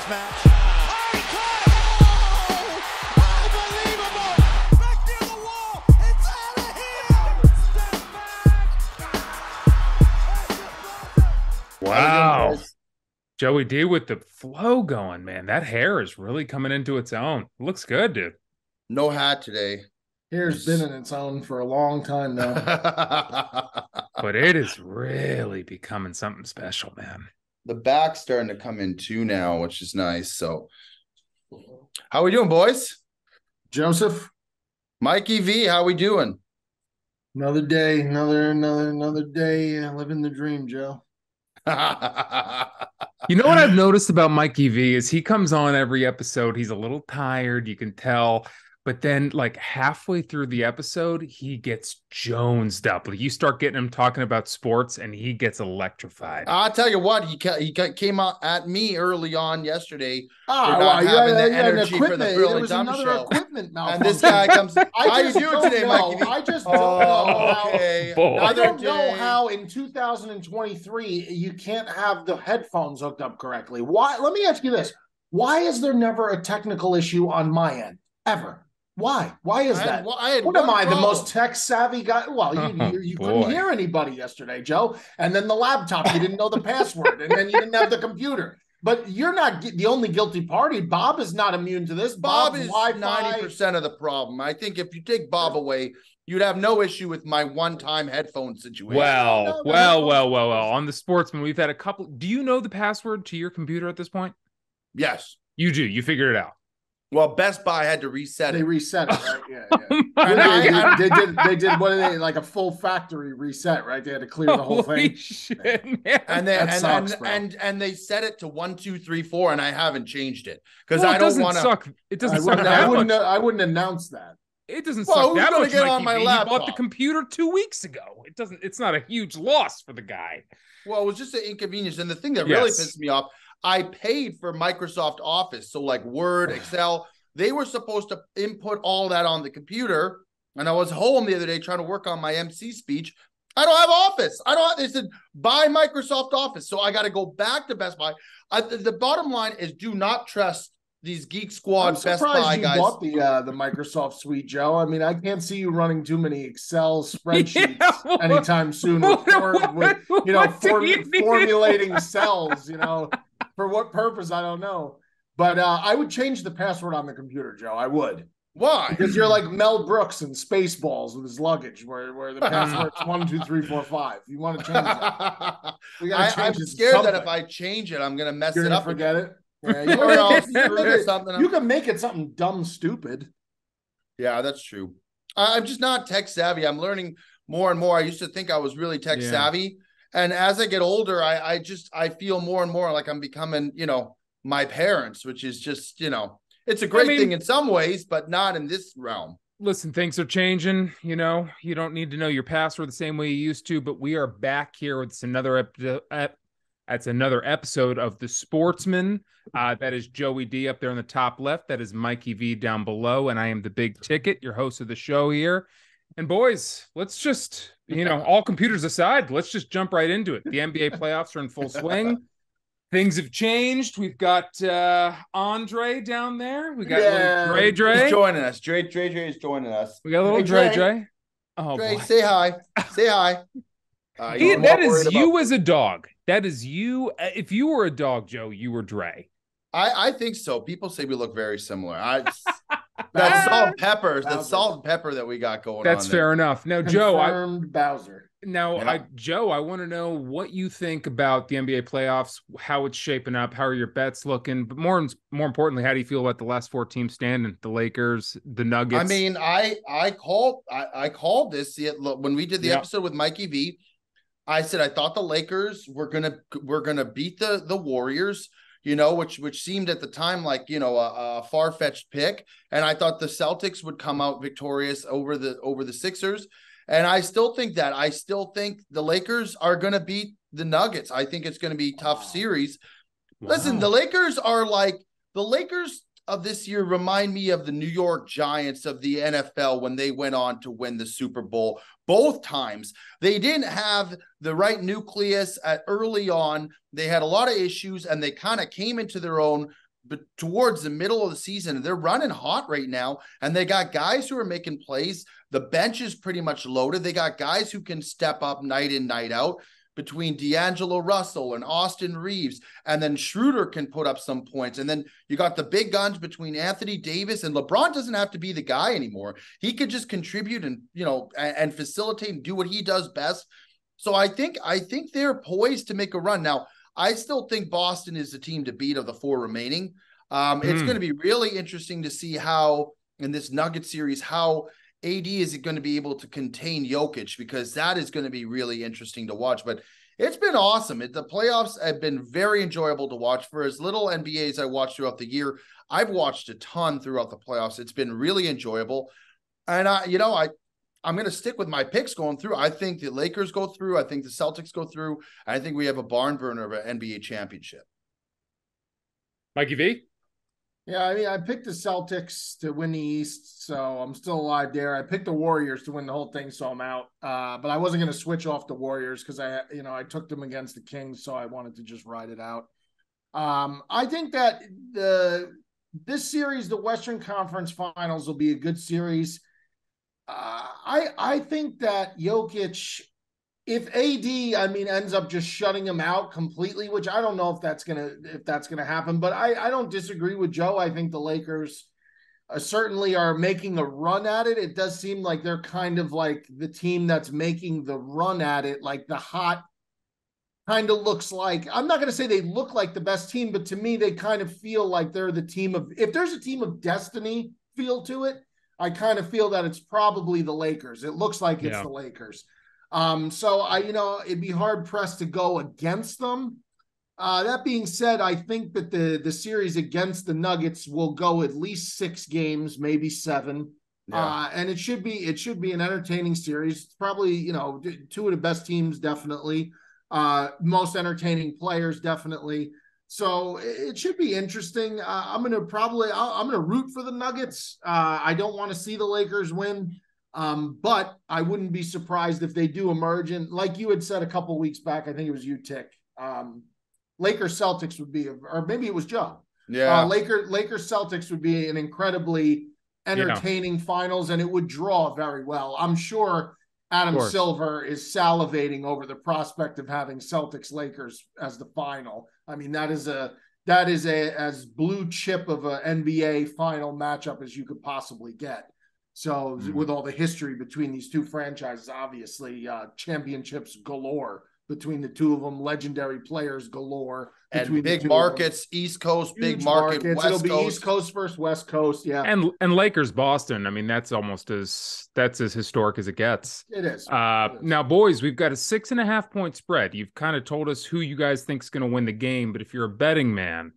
match. Oh, unbelievable! Back near the wall. It's out of here. Wow. Joey D with the flow going, man. That hair is really coming into its own. It looks good, dude. No hat today. Hair's been in its own for a long time now. But it is really becoming something special, man. The back's starting to come in too now, which is nice. So, how we doing, boys? Joseph, Mikey V, how we doing? another day, another day, living the dream, Joe. You know what I've noticed about Mikey V is he comes on every episode. He's a little tired, you can tell. But then, like halfway through the episode, he gets jonesed up. Like you start getting him talking about sports, and he gets electrified. I'll tell you what, he came out at me early on yesterday. Having the energy for the there was Dumb another show. equipment malfunction. And this guy comes. How you just doing don't today, know. Mikey V? I just don't know how. Okay. Boy. I don't Another know day. how in 2023 you can't have the headphones hooked up correctly. Why? Let me ask you this: why is there never a technical issue on my end ever? Why? Why is that? What am I, the most tech savvy guy? Well, you couldn't hear anybody yesterday, Joe. And then the laptop, you didn't know the password, and then you didn't have the computer. But you're not the only guilty party. Bob is not immune to this. Bob Bob's is Wi-Fi. 90% of the problem. I think if you take Bob away, you'd have no issue with my one-time headphone situation. Well. On the Sportsman, we've had a couple. Do you know the password to your computer at this point? Yes. You do. You figured it out. Well, Best Buy had to reset They it. reset it, right? Yeah. Oh They did what are they, like a full factory reset, right? They had to clear the whole Holy thing. shit, man. And they set it to 1, 2, 3, 4, and I haven't changed it because Well, I don't want to. suck. It doesn't suck that much. I wouldn't announce that. It doesn't Well, suck who's that gonna much. get Mikey on my V. He bought the laptop? computer 2 weeks ago. It doesn't. It's not a huge loss for the guy. Well, it was just an inconvenience, and the thing that really pissed me off, I paid for Microsoft Office, so like Word, Excel. They were supposed to input all that on the computer, and I was home the other day trying to work on my MC speech. I don't have Office. They said, buy Microsoft Office. So I got to go back to Best Buy. The bottom line is do not trust these Geek Squad Best Buy you guys. Bought the Microsoft suite, Joe. I mean, I can't see you running too many Excel spreadsheets anytime soon. Formulating cells, for what purpose, I don't know. But I would change the password on the computer, Joe. I would. Why? Because you're like Mel Brooks in Spaceballs with his luggage, where the password's 1, 2, 3, 4, 5. You want to change that? I'm scared that if I change it, I'm going to mess it up. Forget it. Yeah, you can make it something dumb, stupid. Yeah, that's true. I'm just not tech savvy. I'm learning more and more. I used to think I was really tech savvy, and as I get older, I feel more and more like I'm becoming, my parents, which is just, it's a great thing in some ways, but not in this realm. Listen, things are changing. You don't need to know your password the same way you used to, but we are back here with another episode of The Sportsman. That is Joey D up there on the top left. That is Mikey V down below. And I am the Big Ticket, your host of the show here. And boys, let's just, all computers aside, let's just jump right into it. The NBA playoffs are in full swing. Things have changed. We've got Andre down there. We got little Dre. He's joining us. Dre is joining us. We got a little Dre. Oh, Dre, boy. say hi. Say hi. That is you as a dog. That is you. If you were a dog, Joe, you were Dre. I think so. People say we look very similar. That salt and pepper, that we got going on. That's fair enough. Now, Joe, Bowser. Joe, I want to know what you think about the NBA playoffs, how it's shaping up, how are your bets looking, but more importantly, how do you feel about the last 4 teams standing? The Lakers, the Nuggets. I mean, I called this when we did the episode with Mikey V. I said I thought the Lakers were gonna beat the Warriors, which seemed at the time like a far-fetched pick, and I thought the Celtics would come out victorious over the Sixers. And I still think that. I still think the Lakers are going to beat the Nuggets. I think it's going to be a tough series. Wow. Listen, the Lakers of this year remind me of the New York Giants of the NFL when they went on to win the Super Bowl. Both times, they didn't have the right nucleus early on. They had a lot of issues, and they kind of came into their own but towards the middle of the season. They're running hot right now, and they got guys who are making plays. The bench is pretty much loaded. They got guys who can step up night in, night out, between D'Angelo Russell and Austin Reeves, and then Schroeder can put up some points. And then you got the big guns between Anthony Davis, and LeBron doesn't have to be the guy anymore. He could just contribute and, and facilitate and do what he does best. So I think they're poised to make a run. Now, I still think Boston is the team to beat of the 4 remaining. It's going to be really interesting to see how in this Nugget series, how AD is going to be able to contain Jokic, because that is going to be really interesting to watch. But it's been awesome. The playoffs have been very enjoyable to watch. For as little NBA as I watched throughout the year, I've watched a ton throughout the playoffs. It's been really enjoyable. And I'm going to stick with my picks going through. I think the Lakers go through. I think the Celtics go through. I think we have a barn burner of an NBA championship. Mikey V? Yeah, I mean, I picked the Celtics to win the East, so I'm still alive there. I picked the Warriors to win the whole thing, so I'm out. But I wasn't going to switch off the Warriors because I took them against the Kings, so I wanted to just ride it out. I think that this series, the Western Conference Finals, will be a good series. I think that Jokic, if AD, ends up just shutting him out completely, which I don't know if that's gonna happen, but I don't disagree with Joe. I think the Lakers certainly are making a run at it. It does seem like they're kind of like the team that's making the run at it, like the hot kind of looks like. I'm not going to say they look like the best team, but to me, they kind of feel like they're the team of, if there's a team of destiny feel to it, I kind of feel that it's probably the Lakers. It looks like it's the Lakers. So it'd be hard pressed to go against them. That being said, I think that the series against the Nuggets will go at least 6 games, maybe 7. Yeah. And it should be an entertaining series. It's probably, 2 of the best teams, definitely. Most entertaining players, definitely. So it should be interesting. I'm going to root for the Nuggets. I don't want to see the Lakers win. But I wouldn't be surprised if they do emerge. And like you had said a couple of weeks back, I think it was you, Tick. Lakers Celtics would be, or maybe it was Joe. Yeah. Lakers Celtics would be an incredibly entertaining finals, and it would draw very well. I'm sure Adam Silver is salivating over the prospect of having Celtics Lakers as the final. I mean, that is a as blue chip of an NBA final matchup as you could possibly get. So with all the history between these two franchises, obviously championships galore between the two of them, legendary players galore. And big markets, East Coast, big market, West It'll be Coast. East Coast versus West Coast, yeah. And Lakers Boston, I mean, that's as historic as it gets. It is. Now, boys, we've got a 6.5 point spread. You've kind of told us who you guys think is going to win the game, but if you're a betting man,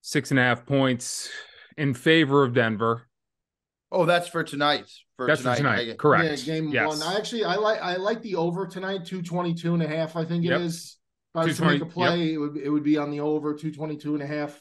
6.5 points in favor of Denver. Oh, that's for tonight. That's for tonight. Correct. Yeah, game 1. I like the over tonight, 222.5. I think it is. If I was to make a play, it would be on the over 222.5.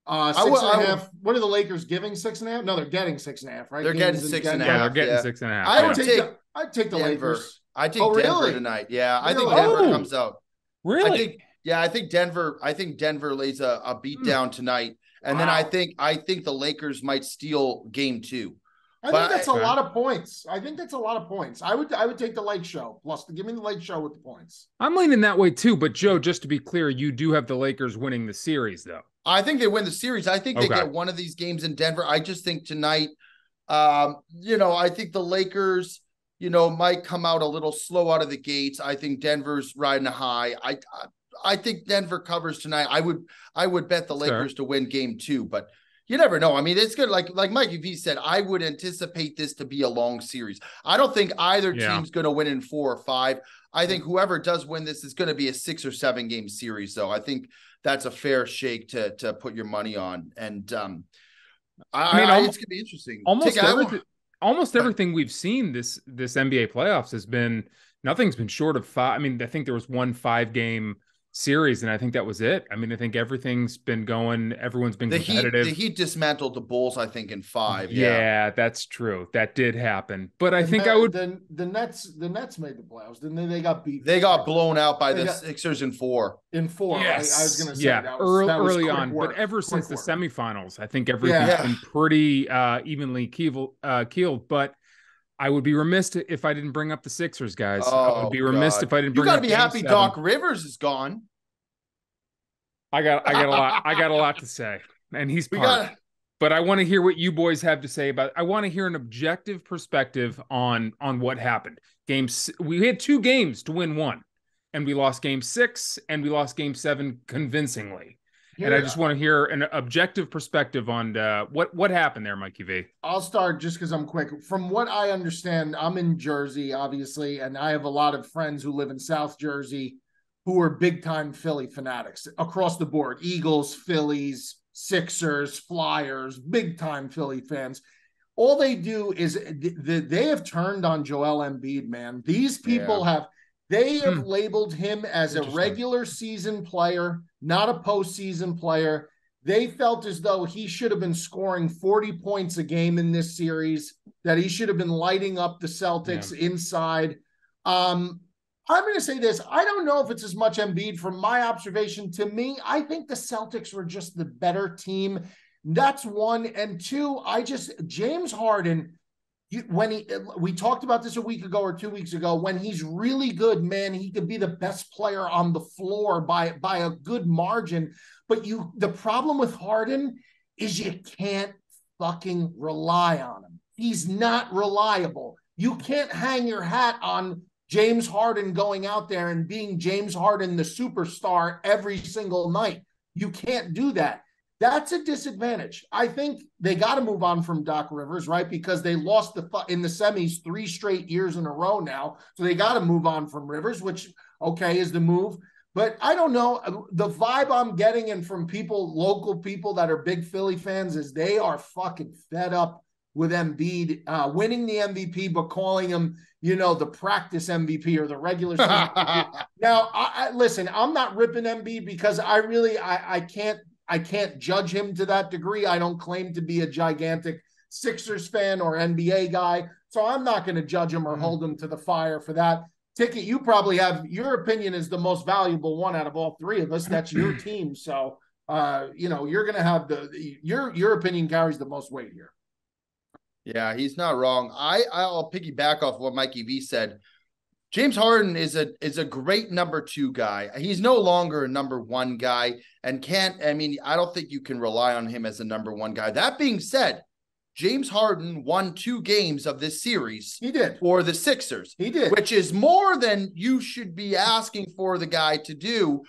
6.5. What are the Lakers giving? 6.5? No, they're getting 6.5, right? They're getting 6.5. Yeah, they're getting 6.5. I'd take the Lakers. I take Denver tonight. Yeah, I think Denver comes out. Really? I think Denver lays a beat down tonight, and then I think the Lakers might steal game 2. I think that's a lot of points. I would take the Lake Show. Plus, give me the Lake Show with the points. I'm leaning that way too. But Joe, just to be clear, you do have the Lakers winning the series, though. I think they win the series. I think they get one of these games in Denver. I just think tonight, I think the Lakers, might come out a little slow out of the gates. I think Denver's riding a high. I think Denver covers tonight. I would bet the Lakers to win game 2, but you never know. I mean, it's good. Like Mikey V said, I would anticipate this to be a long series. I don't think either team's going to win in 4 or 5. I think whoever does win this is going to be a 6 or 7 game series. So I think that's a fair shake to put your money on. And it's going to be interesting. Almost everything we've seen this NBA playoffs has been, nothing's been short of 5. I mean, I think there was one 5-game series, and I think that was it. I mean, I think everything's been going. Everyone's been competitive. The Heat dismantled the Bulls, I think, in 5. Yeah, that's true. That did happen. But I think the Nets made the playoffs, didn't they? They got beat. They got blown out by the Sixers in 4. In 4, yes. right? I was going to say that early was on. work. But ever since the semifinals, I think everything's been pretty evenly keeled. But I would be remiss if I didn't bring up the Sixers, guys. I would be remiss if I didn't bring up. You got to be happy 7. Doc Rivers is gone. I got a lot to say, and he's part. But I want to hear what you boys have to say about it. I want to hear an objective perspective on what happened. We had 2 games to win 1, and we lost game 6 and we lost game 7 convincingly. And I just want to hear an objective perspective on what happened there, Mikey V. I'll start just because I'm quick. From what I understand, I'm in Jersey, obviously, and I have a lot of friends who live in South Jersey who are big-time Philly fanatics across the board. Eagles, Phillies, Sixers, Flyers, big-time Philly fans. All they do is they have turned on Joel Embiid, man. These people have labeled him as a regular season player, not a postseason player. They felt as though he should have been scoring 40 points a game in this series, that he should have been lighting up the Celtics inside. I'm going to say this. I don't know if it's as much Embiid. From my observation, to me, I think the Celtics were just the better team. That's 1. And 2, James Harden, we talked about this a week ago or 2 weeks ago, when he's really good, man, he could be the best player on the floor by a good margin. But the problem with Harden is you can't fucking rely on him. He's not reliable. You can't hang your hat on James Harden going out there and being James Harden, the superstar, every single night. You can't do that. That's a disadvantage. I think they got to move on from Doc Rivers, right? Because they lost in the semis 3 straight years in a row now. So they got to move on from Rivers, which, is the move. But I don't know. The vibe I'm getting and from local people that are big Philly fans, is they are fucking fed up with Embiid winning the MVP, but calling him, the practice MVP or the regular season MVP. Now, listen, I'm not ripping Embiid because I can't judge him to that degree. I don't claim to be a gigantic Sixers fan or NBA guy, so I'm not going to judge him or hold him to the fire for that. Ticket, you probably have, your opinion is the most valuable one out of all 3 of us. That's your team, so you're going to have your opinion carries the most weight here. Yeah, he's not wrong. I'll piggyback off what Mikey V said. James Harden is a great number 2 guy. He's no longer a number 1 guy and I don't think you can rely on him as a number 1 guy. That being said, James Harden won 2 games of this series. He did. For the Sixers. He did. Which is more than you should be asking for the guy to do.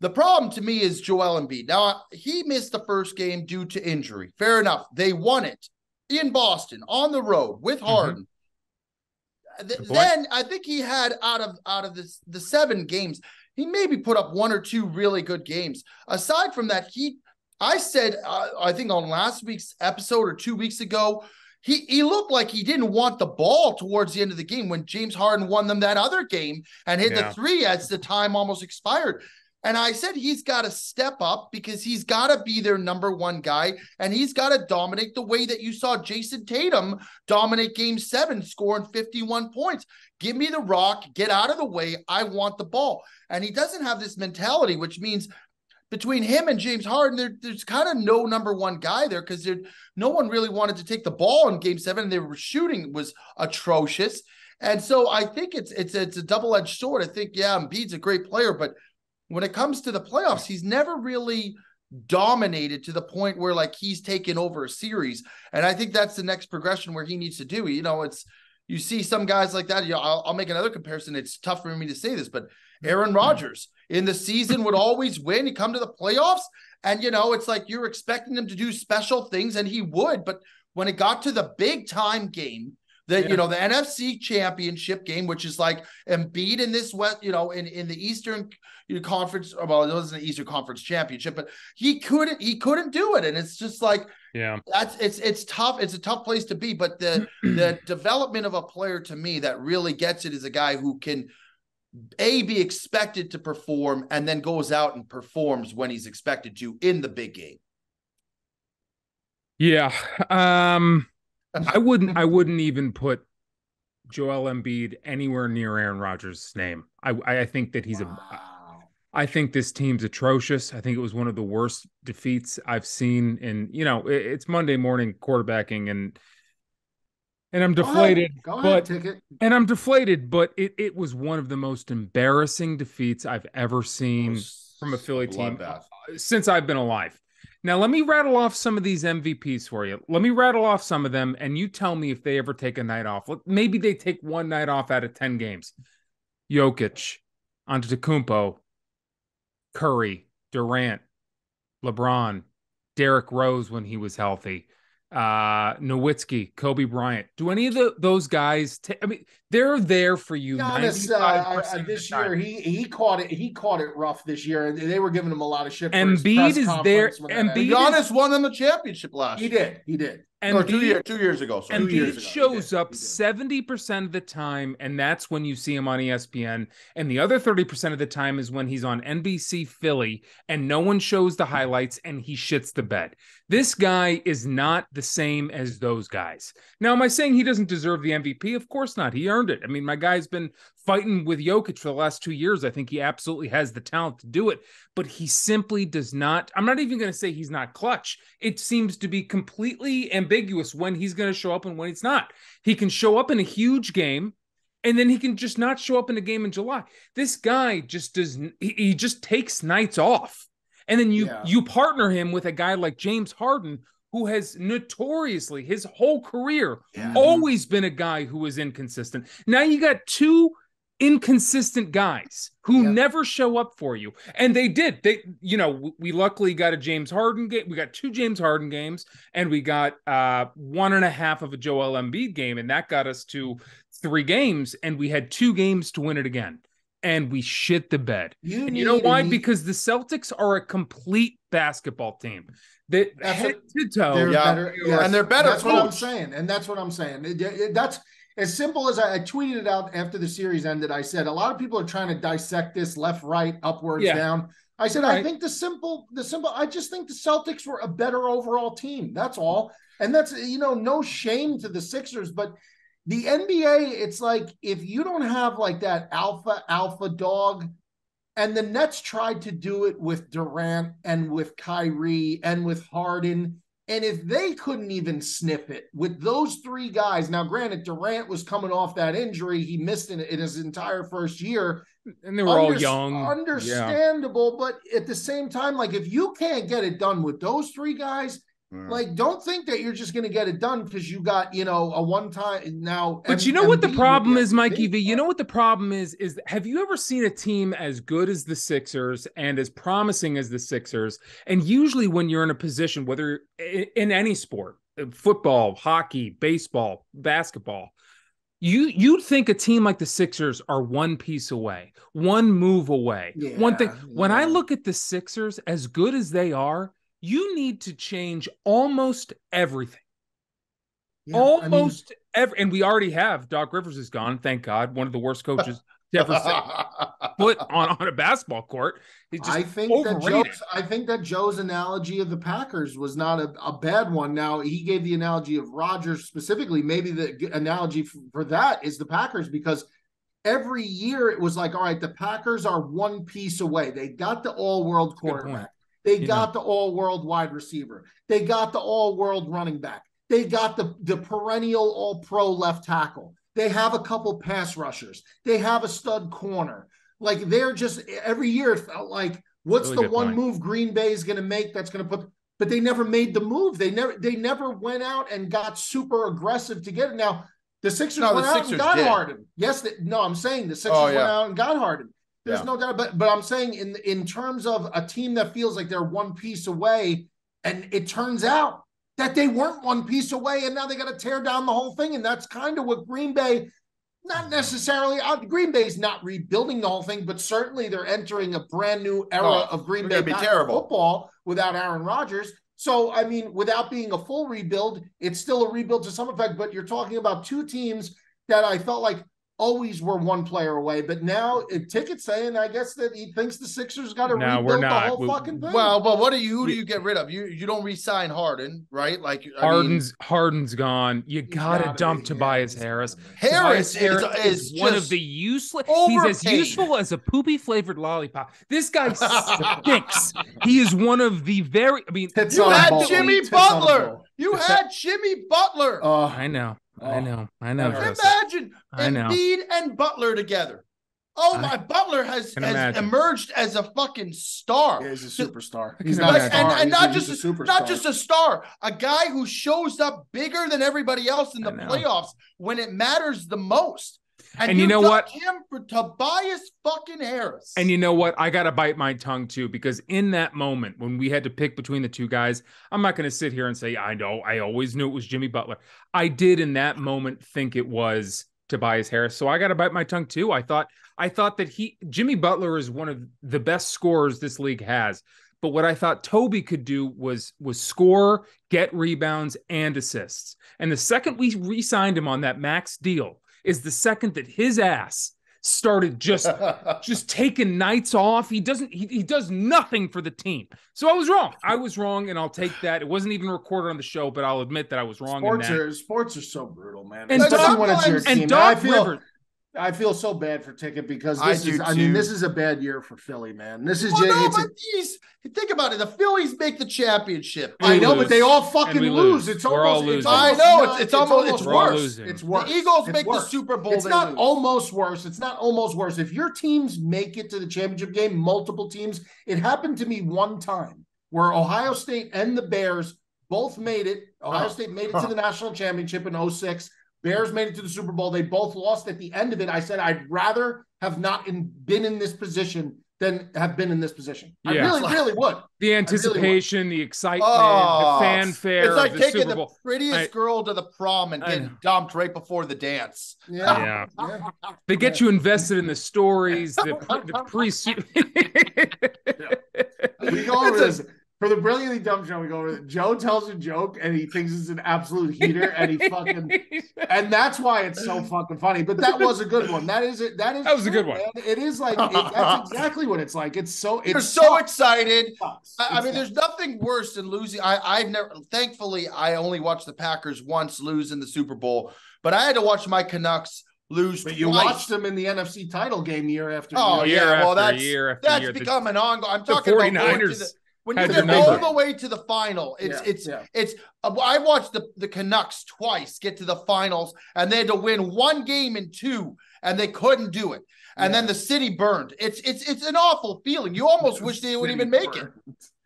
The problem to me is Joel Embiid. Now, he missed the first game due to injury. Fair enough. They won it in Boston on the road with Harden. Then I think he had out of the 7 games, he maybe put up 1 or 2 really good games. Aside from that, I said, I think on last week's episode or 2 weeks ago, he looked like he didn't want the ball towards the end of the game when James Harden won them that other game and hit the 3 as the time almost expired. And I said he's got to step up because he's got to be their number 1 guy, and he's got to dominate the way that you saw Jason Tatum dominate Game 7, scoring 51 points. Give me the rock, get out of the way, I want the ball. And he doesn't have this mentality, which means between him and James Harden, there's kind of no number 1 guy there because no one really wanted to take the ball in Game 7. They were shooting was atrocious. And so I think it's a double-edged sword. I think, Embiid's a great player, but when it comes to the playoffs, he's never really dominated to the point where he's taken over a series. And I think that's the next progression where he needs to do. You see some guys like that. I'll make another comparison. It's tough for me to say this, but Aaron Rodgers in the season would always win. He'd come to the playoffs and, it's like you're expecting him to do special things, and he would. But when it got to the big time game, the NFC Championship game, which is like Embiid in this in the Eastern Conference. Well, it wasn't the Eastern Conference Championship, but he couldn't do it, and it's just like it's tough. It's a tough place to be. But the development of a player to me that really gets it is a guy who can be expected to perform and then goes out and performs when he's expected to in the big game. Yeah. I wouldn't even put Joel Embiid anywhere near Aaron Rodgers' name. I think that I think this team's atrocious. I think it was one of the worst defeats I've seen in, it's Monday morning quarterbacking and I'm deflated. Go ahead, Ticket. And I'm deflated, but it was one of the most embarrassing defeats I've ever seen from a Philly team since I've been alive. Now, let me rattle off some of these MVPs for you. Let me rattle off some of them, and you tell me if they ever take a night off. Maybe they take one night off out of 10 games. Jokic, Antetokounmpo, Curry, Durant, LeBron, Derrick Rose when he was healthy, Nowitzki, Kobe Bryant. Do any of those guys? They're there for you. Giannis, this year he caught it rough this year. They were giving him a lot of shit. Embiid is there. Giannis won them a championship last year. He did. Or 2 years ago. Sorry. Embiid shows up 70% of the time, and that's when you see him on ESPN. And the other 30% of the time is when he's on NBC Philly, and no one shows the highlights, and he shits the bed. This guy is not the same as those guys. Now, am I saying he doesn't deserve the MVP? Of course not. He earned it. I mean, my guy's been fighting with Jokic for the last 2 years. I think he absolutely has the talent to do it, but he simply does not. I'm not even going to say he's not clutch. It seems to be completely ambiguous when he's going to show up and when he's not. He can show up in a huge game, and then he can just not show up in a game in July. This guy just he just takes nights off. And then you partner him with a guy like James Harden, who has notoriously his whole career always been a guy who is inconsistent. Now you got two inconsistent guys who never show up for you. And they did. We luckily got a James Harden game. We got 2 James Harden games, and we got 1.5 of a Joel Embiid game, and that got us to 3 games, and we had 2 games to win it again. And we shit the bed. You know why? Because the Celtics are a complete basketball team. Head to toe. And they're better. That's what I'm saying. That's as simple as I tweeted it out after the series ended. I said, a lot of people are trying to dissect this left, right, upwards, down. I said, I think I just think the Celtics were a better overall team. That's all. And that's, no shame to the Sixers, but the NBA, it's like, if you don't have like that alpha dog, and the Nets tried to do it with Durant and with Kyrie and with Harden, and if they couldn't even sniff it with those 3 guys, now granted, Durant was coming off that injury. He missed in his entire first year. And they were all young. Understandable, but at the same time, like, if you can't get it done with those 3 guys, like, don't think that you're just going to get it done because you got, a one-time now. But you know what the problem is, Mikey V? You know what the problem is have you ever seen a team as good as the Sixers and as promising as the Sixers? And usually when you're in a position, whether in any sport, football, hockey, baseball, basketball, you'd think a team like the Sixers are one piece away, one move away, one thing. When I look at the Sixers, as good as they are, you need to change almost everything. And we already have. Doc Rivers is gone, thank God. One of the worst coaches to ever set foot on a basketball court. He's just I think that Joe's analogy of the Packers was not a bad one. Now, he gave the analogy of Rodgers specifically. Maybe the analogy for that is the Packers, because every year it was like, all right, the Packers are one piece away. They got the all-world quarterback. They got the all-world wide receiver. They got the all-world running back. They got the perennial all-pro left tackle. They have a couple pass rushers. They have a stud corner. Like, they're just, every year it felt like, what's the one move Green Bay is going to make that's going to put, but they never made the move. They never went out and got super aggressive to get it. Now, the Sixers went out and got Harden. Yes, I'm saying the Sixers went out and got Harden. There's no doubt, but I'm saying in terms of a team that feels like they're one piece away, and it turns out that they weren't one piece away, and now they got to tear down the whole thing, and that's kind of what Green Bay, not necessarily, Green Bay's not rebuilding the whole thing, but certainly they're entering a brand new era of Green Bay football without Aaron Rodgers. So, I mean, without being a full rebuild, it's still a rebuild to some effect, but you're talking about 2 teams that I felt like always were one player away. But now Ticket's saying, I guess, that he thinks the Sixers got to No, rebuild we're the not. whole fucking thing. Well, but who do you get rid of? You don't re-sign Harden, right? Like Harden's gone. You gotta dump Tobias Harris. Harris is one of the useless. He's as useful as a poopy flavored lollipop. This guy stinks. He is one of the very. I mean, you had Jimmy Butler. You had Jimmy Butler. I know. Imagine Embiid and Butler together. Oh my! Butler has emerged as a fucking star. Yeah, he's a superstar. He's not a star. And not just a star. A guy who shows up bigger than everybody else in the playoffs when it matters the most. And you know what? Him for Tobias fucking Harris. And you know what? I got to bite my tongue too, because in that moment when we had to pick between the two guys, I'm not going to sit here and say, I always knew it was Jimmy Butler. I did in that moment think it was Tobias Harris. So I got to bite my tongue too. I thought that Jimmy Butler is one of the best scorers this league has. But what I thought Toby could do was score, get rebounds, and assists. And the second we re-signed him on that max deal is the second that his ass started just taking nights off. He does nothing for the team. So I was wrong, and I'll take that. It wasn't even recorded on the show, but I'll admit that I was wrong. Sports are so brutal, man. And when it's your team. Rivers. I feel so bad for Ticket because this is a bad year for Philly, man. This is think about it. The Phillies make the championship. I know, but they all fucking lose. It's almost losing. I know it's almost worse. It's worse. The Eagles make the Super Bowl. It's not almost worse. It's not almost worse. If your teams make it to the championship game, multiple teams, it happened to me one time where Ohio State and the Bears both made it. Ohio State made it to the national championship in 2006. Bears made it to the Super Bowl. They both lost at the end of it. I said, I'd rather have not been in this position than have been in this position. I really would. The anticipation, the excitement, the fanfare. It's like the taking Super Bowl. The prettiest girl to the prom and getting dumped right before the dance. Yeah. They get you invested in the stories, the pre. We go over this. For the Brilliantly Dumb Show, we go over it. Joe tells a joke and he thinks it's an absolute heater and and that's why it's so fucking funny. But that was a good one. That was a good one. Man. It is like that's exactly what it's like. You're so excited. I mean, there's nothing worse than losing. Thankfully, I only watched the Packers once lose in the Super Bowl, but I had to watch my Canucks lose. But you watched them in the NFC title game year after year. Oh yeah, well that's become an ongoing. I'm talking about 49ers. When you get all the way to the final, it's I watched the Canucks twice get to the finals, and they had to win one game in two, and they couldn't do it. And then the city burned. It's an awful feeling. You almost wish they would even make it.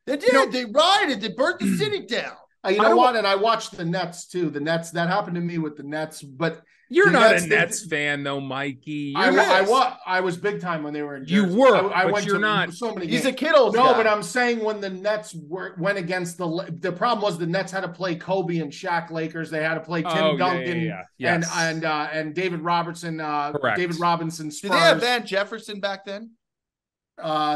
They did. They rioted. They burnt the city down. You know what? And I watched the Nets too. The Nets, that happened to me with the Nets, but you're not a Nets fan though, Mikey. I was big time when they were in Jersey. You were, I but went you're to not. So many He's games. a Kittles No, guy. but I'm saying when the Nets went against the problem was the Nets had to play Kobe and Shaq Lakers. They had to play Tim Duncan and David Robertson. David Robinson Spurs. Did they have Van Jefferson back then?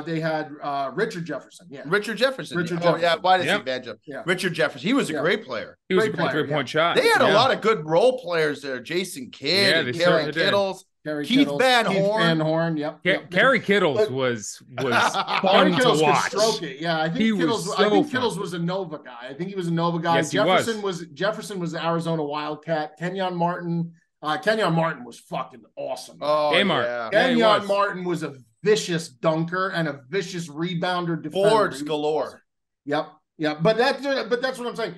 They had Richard Jefferson. Yeah, Richard Jefferson. Jefferson. Why did he Van Jefferson? Yeah. Richard Jefferson. He was a great player. He was a great three-point shot. They had a lot of good role players there. Jason Kidd, Kerry Kittles, Keith Van Horn. Yep. Kerry Kittles was fun to watch. Stroke it. Yeah, I think Kittles was a Nova guy. I think he was a Nova guy. Yes, Jefferson was the Arizona Wildcat. Kenyon Martin was fucking awesome. Kenyon Martin was a vicious dunker and a vicious rebounder defender. Boards galore. Yep. But that's what I'm saying.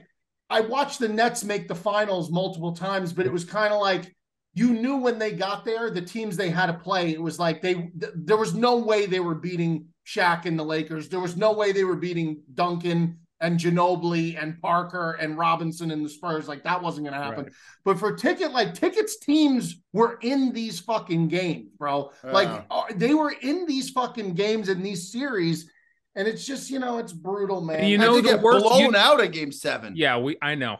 I watched the Nets make the finals multiple times, but it was kind of like you knew when they got there, the teams they had to play, it was like there was no way they were beating Shaq and the Lakers. There was no way they were beating Duncan and Ginobili and Parker and Robinson and the Spurs. Like that wasn't going to happen. Right. But for Ticket's teams were in these fucking games, bro. They were in these fucking games in these series. And it's just, it's brutal, man. You know, the worst blown out of Game 7. Yeah, I know.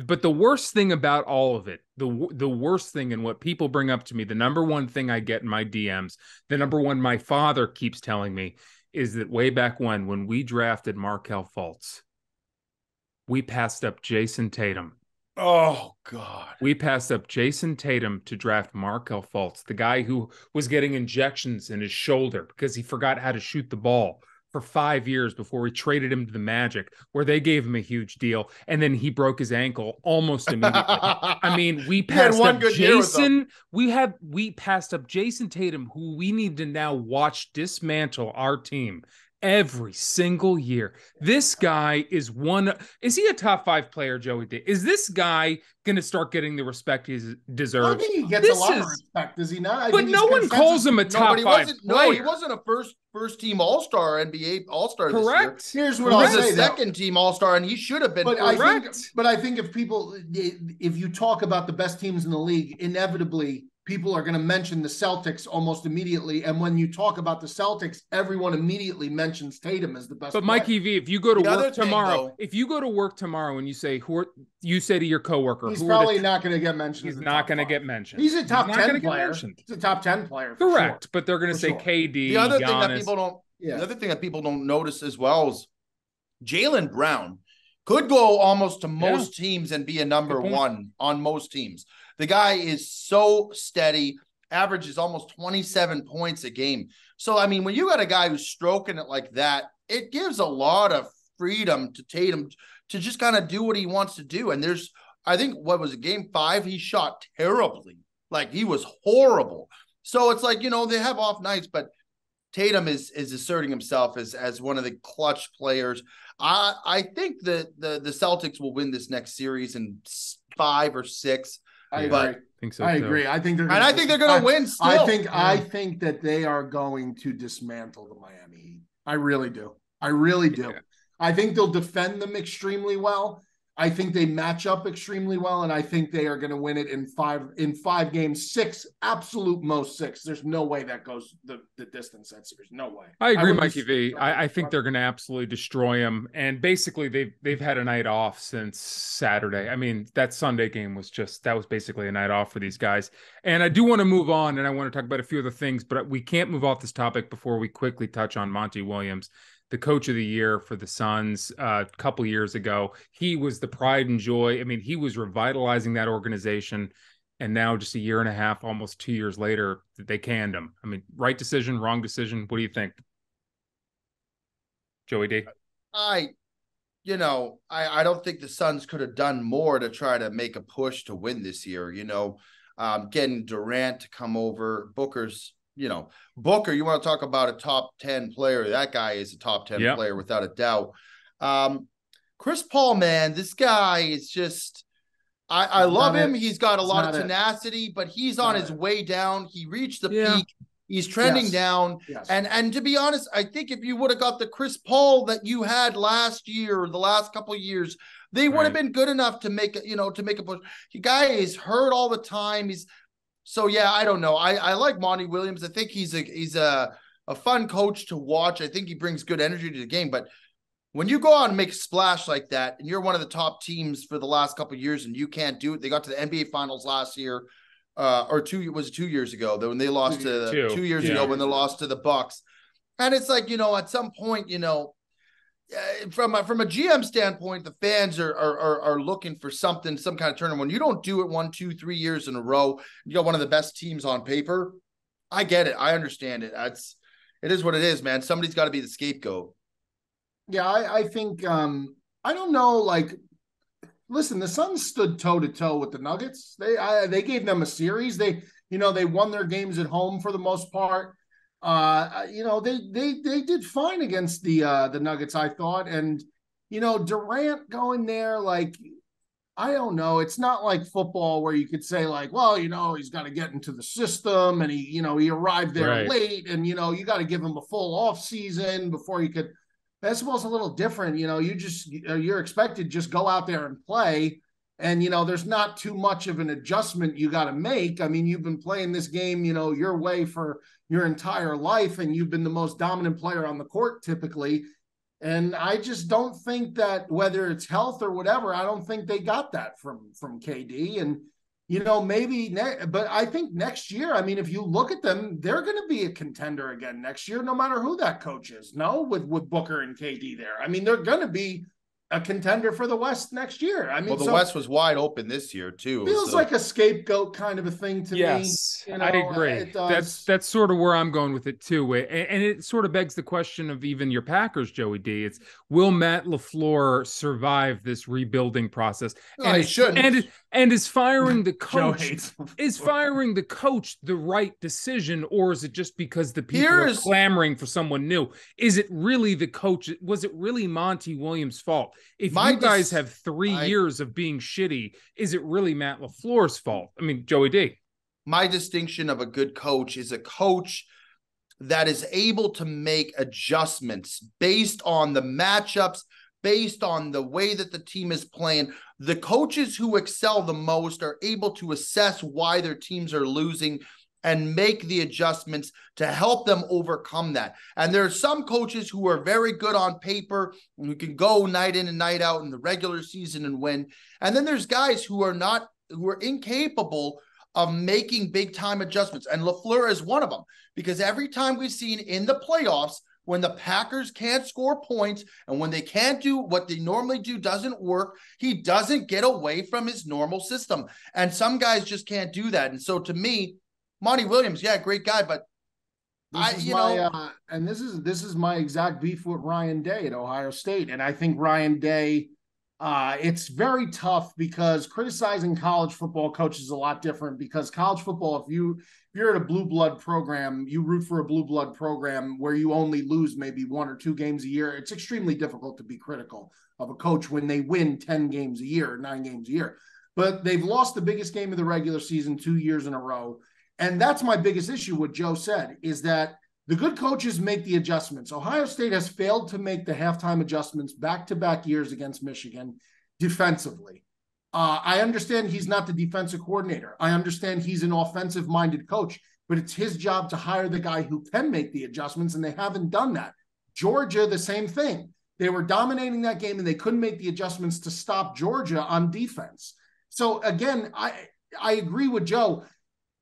But the worst thing about all of it, the worst thing and what people bring up to me, the number one thing I get in my DMs, the number one my father keeps telling me is that way back when we drafted Markelle Fultz, we passed up Jason Tatum Oh, God. We passed up Jason Tatum to draft Markelle Fultz, the guy who was getting injections in his shoulder because he forgot how to shoot the ball for 5 years before we traded him to the Magic, where they gave him a huge deal. And then he broke his ankle almost immediately. I mean, we passed up Jason. We passed up Jason Tatum, who we need to now watch dismantle our team every single year. This guy is he a top 5 player, Joey D? Is this guy going to start getting the respect he deserves? I think he gets a lot of respect, does he not? But no one calls him a top 5 player. No, he wasn't a first team All-Star, NBA All-Star this year. Correct. Here's what I'll say, second team All-Star, and he should have been. But I think if you talk about the best teams in the league, inevitably people are going to mention the Celtics almost immediately. And when you talk about the Celtics, everyone immediately mentions Tatum as the best. But Mikey V, if you go to work tomorrow, and you say to your coworker, he's probably not going to get mentioned. He's not going to get mentioned. He's a top 10 player. He's a top 10 player. Correct. Sure. But they're going to say KD. The other thing that people don't notice as well is Jaylen Brown could go almost to most teams and be a number one on most teams. The guy is so steady, averages almost 27 points a game. So, I mean, when you got a guy who's stroking it like that, it gives a lot of freedom to Tatum to just kind of do what he wants to do. And I think, game 5, he shot terribly. Like, he was horrible. So it's like, they have off nights, but Tatum is asserting himself as one of the clutch players. I think that the Celtics will win this next series in 5 or 6. I agree. I think they're going to win still. I think that they are going to dismantle the Miami Heat. I really do. Yeah. I think they'll defend them extremely well. I think they match up extremely well, and I think they are going to win it in 5 games, 6, absolute most 6. There's no way that goes the distance. There's no way. I agree, Mikey V. I think they're going to absolutely destroy them. And basically, they've had a night off since Saturday. I mean, that Sunday game was basically a night off for these guys. And I do want to move on, and I want to talk about a few other things, but we can't move off this topic before we quickly touch on Monty Williams, the coach of the year for the Suns a couple years ago. He was the pride and joy. I mean, he was revitalizing that organization. And now just a year and a half, almost 2 years later, they canned him. I mean, right decision, wrong decision. What do you think? Joey D? I don't think the Suns could have done more to try to make a push to win this year. Getting Durant to come over, Booker, you want to talk about a top 10 player. That guy is a top 10 player without a doubt. Chris Paul, man, this guy is just, I love him. He's got a lot of tenacity, but he's on his way down. He reached the peak. He's trending down. Yes. And to be honest, I think if you would have got the Chris Paul that you had last year or the last couple of years, they would have been good enough to make a push. The guy is hurt all the time. I don't know. I like Monty Williams. I think he's a fun coach to watch. I think he brings good energy to the game. But when you go out and make a splash like that, and you're one of the top teams for the last couple of years, and you can't do it, they got to the NBA Finals last year, or 2 years ago, though, when they lost to 2 years ago when they lost to the Bucks. And it's like, at some point, from a GM standpoint, the fans are looking for something, some kind of tournament. When you don't do it 1, 2, 3 years in a row, you got one of the best teams on paper. I get it. I understand it. It is what it is, man. Somebody's got to be the scapegoat. Yeah, I think I don't know. Listen, the Suns stood toe to toe with the Nuggets. They gave them a series. They won their games at home for the most part. They did fine against the Nuggets, I thought. And, Durant going there, I don't know. It's not like football where you could say he's got to get into the system and he arrived there late and, you got to give him a full off season before you could. Basketball's a little different. You're expected to just go out there and play. And, there's not too much of an adjustment you got to make. I mean, you've been playing this game, your way for your entire life, and you've been the most dominant player on the court typically. And I just don't think that, whether it's health or whatever, I don't think they got that from KD. And, but I think next year, I mean, if you look at them, they're going to be a contender again next year, no matter who that coach is. No, with Booker and KD there. I mean, they're going to be a contender for the West next year. I mean, well, the West was wide open this year too. Feels like a scapegoat kind of a thing to me. Yes, You know, I agree. It does. That's sort of where I'm going with it too. And it sort of begs the question of even your Packers, Joey D. It's, will Matt LaFleur survive this rebuilding process? No, he shouldn't. And is firing the coach the right decision, or is it just because the people are clamoring for someone new? Is it really the coach? Was it really Monty Williams' fault? If you guys have 3 years of being shitty, is it really Matt LaFleur's fault? I mean, Joey D. My distinction of a good coach is a coach that is able to make adjustments based on the matchups, based on the way that the team is playing. The coaches who excel the most are able to assess why their teams are losing and make the adjustments to help them overcome that. And there are some coaches who are very good on paper and who can go night in and night out in the regular season and win. And then there's guys who are incapable of making big time adjustments. And LaFleur is one of them, because every time we've seen in the playoffs, when the Packers can't score points and when they can't do what they normally do doesn't work, he doesn't get away from his normal system. And some guys just can't do that. And so to me, Monty Williams, yeah, great guy, but this is my exact beef with Ryan Day at Ohio State. And I think Ryan Day, it's very tough because criticizing college football coaches is a lot different, because college football, if you're at a blue blood program, you root for a blue blood program where you only lose maybe 1 or 2 games a year. It's extremely difficult to be critical of a coach when they win 10 games a year, 9 games a year. But they've lost the biggest game of the regular season 2 years in a row. And that's my biggest issue, what Joe said, is that the good coaches make the adjustments. Ohio State has failed to make the halftime adjustments back-to-back years against Michigan defensively. I understand he's not the defensive coordinator. I understand he's an offensive-minded coach, but it's his job to hire the guy who can make the adjustments, and they haven't done that. Georgia, the same thing. They were dominating that game, and they couldn't make the adjustments to stop Georgia on defense. So, again, I agree with Joe.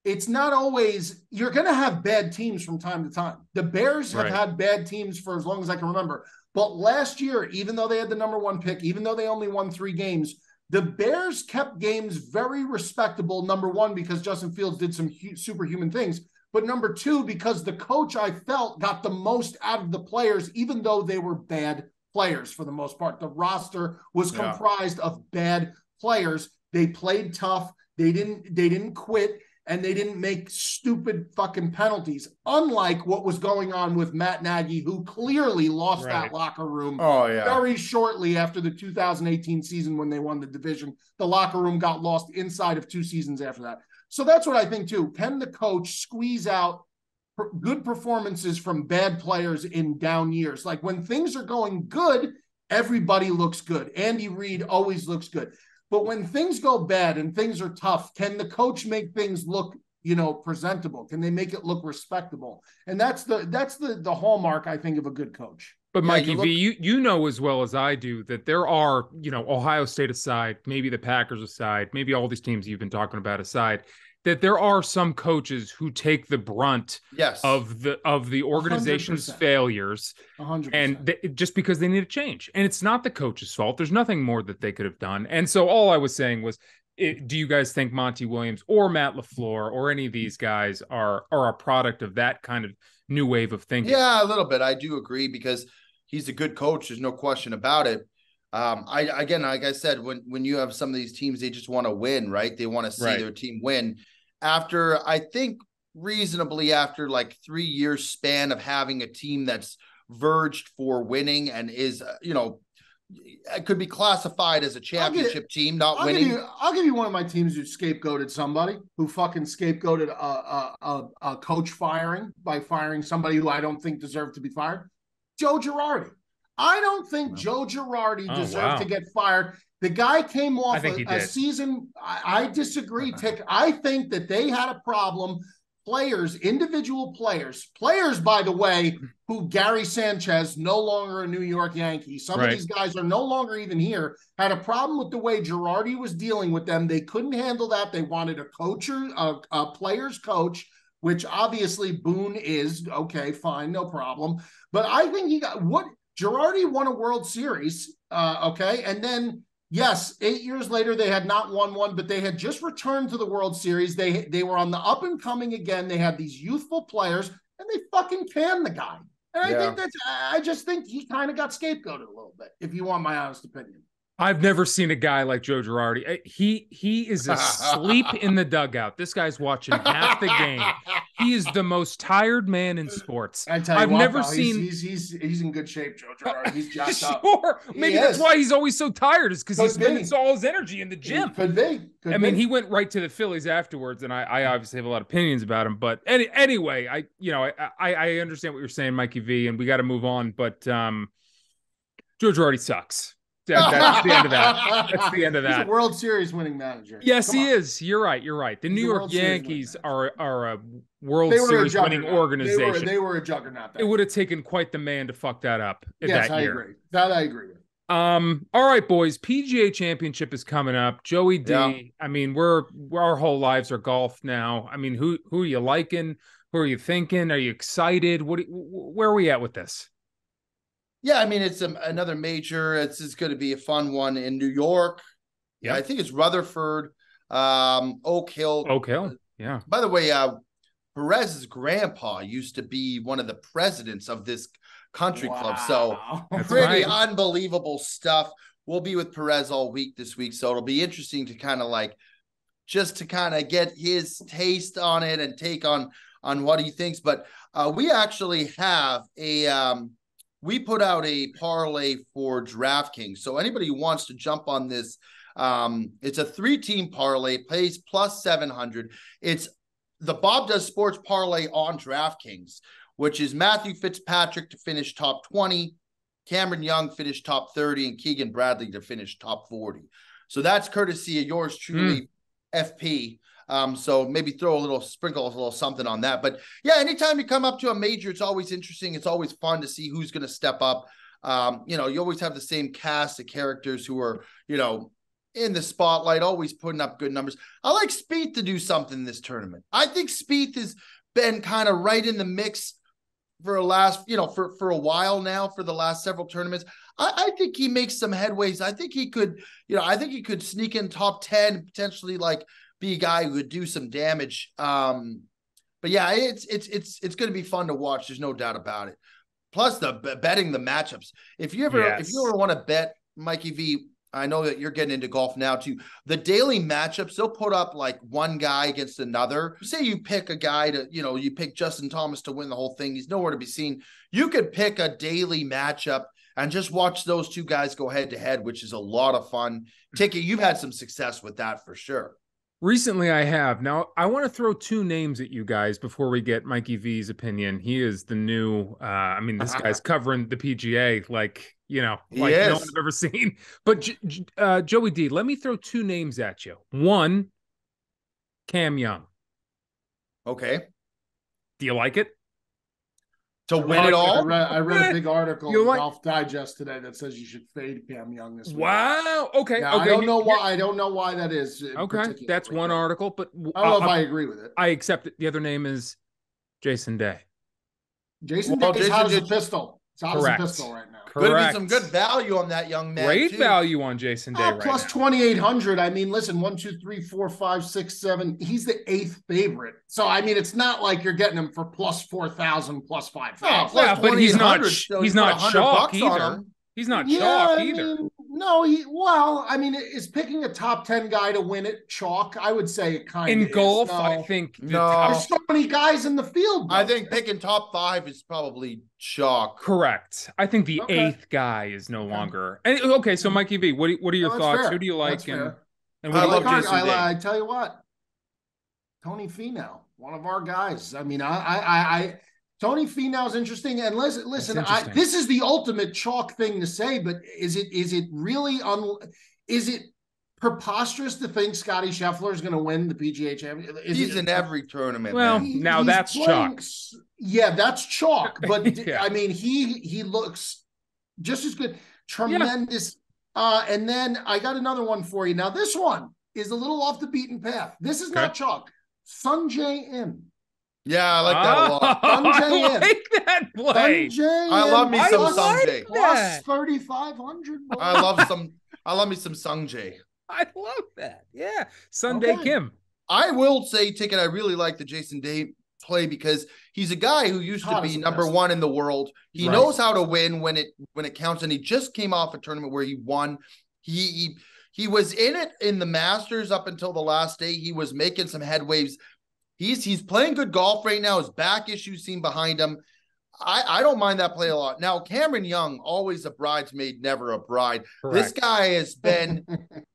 It's not always – you're going to have bad teams from time to time. The Bears have had bad teams for as long as I can remember. But last year, even though they had the number 1 pick, even though they only won 3 games, the Bears kept games very respectable, number 1, because Justin Fields did some superhuman things. But number 2, because the coach, I felt, got the most out of the players, even though they were bad players for the most part. The roster was comprised of bad players. They played tough. They didn't quit. And they didn't make stupid fucking penalties, unlike what was going on with Matt Nagy, who clearly lost that locker room very shortly after the 2018 season when they won the division. The locker room got lost inside of 2 seasons after that. So that's what I think, too. Can the coach squeeze out good performances from bad players in down years? Like when things are going good, everybody looks good. Andy Reid always looks good. But when things go bad and things are tough, can the coach make things look, presentable? Can they make it look respectable? And that's the hallmark, I think, of a good coach. But Mikey V, you know as well as I do that there are, Ohio State aside, maybe the Packers aside, maybe all these teams you've been talking about aside, that there are some coaches who take the brunt of the organization's 100%. Failures 100%. And just because they need a change. And it's not the coach's fault. There's nothing more that they could have done. And so all I was saying was, do you guys think Monty Williams or Matt LaFleur or any of these guys are a product of that kind of new wave of thinking? Yeah, a little bit. I do agree, because he's a good coach. There's no question about it. Like I said, when you have some of these teams, they just want to win, right? They want to see their team win. After, I think, reasonably after like 3 years span of having a team that's verged for winning and is, it could be classified as a championship team, not winning. I'll give you one of my teams who scapegoated somebody, who fucking scapegoated a coach firing by firing somebody who I don't think deserved to be fired. Joe Girardi. I don't think Joe Girardi deserved to get fired. The guy came off a season. I disagree, Tick. I think that they had a problem. Individual players, by the way, who Gary Sanchez, no longer a New York Yankee. Some of these guys are no longer even here, had a problem with the way Girardi was dealing with them. They couldn't handle that. They wanted a player's coach, which obviously Boone is. Okay, fine, no problem. But I think Girardi won a World Series, okay? And then, yes, 8 years later, they had not won one, but they had just returned to the World Series. They were on the up and coming again. They had these youthful players, and they fucking canned the guy. And I just think he kind of got scapegoated a little bit, if you want my honest opinion. I've never seen a guy like Joe Girardi. He is asleep in the dugout. This guy's watching half the game. He is the most tired man in sports. I've never seen. He's in good shape, Joe Girardi. He's jacked up. Sure, maybe that's why he's always so tired. Is because he's spending all his energy in the gym. Could be. I mean, he went right to the Phillies afterwards, and I obviously have a lot of opinions about him. But anyway, I understand what you're saying, Mikey V, and we got to move on. But Joe Girardi sucks. That's the end of that. That's the end of that. He's a World Series winning manager. Yes, he is. You're right. The New York Yankees are a World Series winning organization. They were a juggernaut. It would have taken quite the man to fuck that up that year. I agree. That I agree with. All right, boys. PGA Championship is coming up. Joey D. Yeah. I mean, our whole lives are golf now. I mean, who are you liking? Who are you thinking? Are you excited? Where are we at with this? Yeah, I mean, it's another major. It's going to be a fun one in New York. Yeah, I think it's Rutherford, Oak Hill. Oak Hill, yeah. By the way, Perez's grandpa used to be one of the presidents of this country club. So pretty unbelievable stuff. We'll be with Perez all week this week, so it'll be interesting to kind of get his taste on it and take on what he thinks. But we actually have we put out a parlay for DraftKings. So anybody who wants to jump on this, it's a 3-team parlay, pays plus 700. It's the Bob Does Sports parlay on DraftKings, which is Matthew Fitzpatrick to finish top 20, Cameron Young finish top 30, and Keegan Bradley to finish top 40. So that's courtesy of yours truly, FP. So maybe sprinkle a little something on that. But yeah, anytime you come up to a major, it's always interesting. It's always fun to see who's going to step up. You always have the same cast of characters who are, in the spotlight, always putting up good numbers. I like Spieth to do something in this tournament. I think Spieth has been kind of right in the mix for a while now, for the last several tournaments. I think he makes some headways. I think he could, sneak in top 10, potentially be a guy who would do some damage. But yeah, it's going to be fun to watch. There's no doubt about it. Plus betting the matchups. If you ever want to bet, Mikey V, I know that you're getting into golf now too. The daily matchups, they'll put up one guy against another. Say you pick a guy you pick Justin Thomas to win the whole thing. He's nowhere to be seen. You could pick a daily matchup and just watch those two guys go head to head, which is a lot of fun. Ticket, you've had some success with that for sure. Recently, I have. Now, I want to throw two names at you guys before we get Mikey V's opinion. He is the new, this guy's covering the PGA like no one I've ever seen. But Joey D, let me throw two names at you. One, Cam Young. Okay. Do you like it? To win it all? I read a big article in Golf Digest today that says you should fade Cam Young this week. Wow. Okay. Now, okay. I don't know why that is. Okay. That's one article, but I don't know if I agree with it. I accept it. The other name is Jason Day. Jason Day is hot as a pistol. It's hot as a pistol right now. Could be some good value on that young man. Great value on Jason Day right plus now. 2,800. I mean, listen, 1, 2, 3, 4, 5, 6, 7. He's the 8th favorite. So I mean, it's not like you're getting him for plus 4,000, plus 5,000. Yeah, but he's not chalk either. He's not chalk either. No, is picking a top 10 guy to win it chalk? I would say it kind of in golf. No. I think there's so many guys in the field. I think picking top 5 is probably chalk. Correct. I think the 8th guy is no longer. Okay, so Mikey V, what are your thoughts? Fair. Who do you like? And I love Jason Day. I tell you what, Tony Finau, one of our guys. I mean, I Tony Finau is interesting, and listen. This is the ultimate chalk thing to say, but is it really is it preposterous to think Scotty Scheffler is going to win the PGA Championship? He's in every tournament. Well, now that's chalk. Yeah, that's chalk. But yeah. I mean, he looks just as good. Tremendous. Yeah. And then I got another one for you. Now this one is a little off the beaten path. This is not chalk. Sungjae Im. Yeah, I like that a lot. I like that play. I love me some Sungjae. Plus 3,500. I love me some Sungjae. I love that. Yeah. Sunday Kim. I will say, Ticket, I really like the Jason Day play because he's a guy who used to be number one in the world. He knows how to win when it counts, and he just came off a tournament where he won. He was in it in the Masters up until the last day. He was making some headwaves. He's playing good golf right now. His back issues seem behind him. I don't mind that play a lot. Now, Cameron Young, always a bridesmaid, never a bride. Correct. This guy has been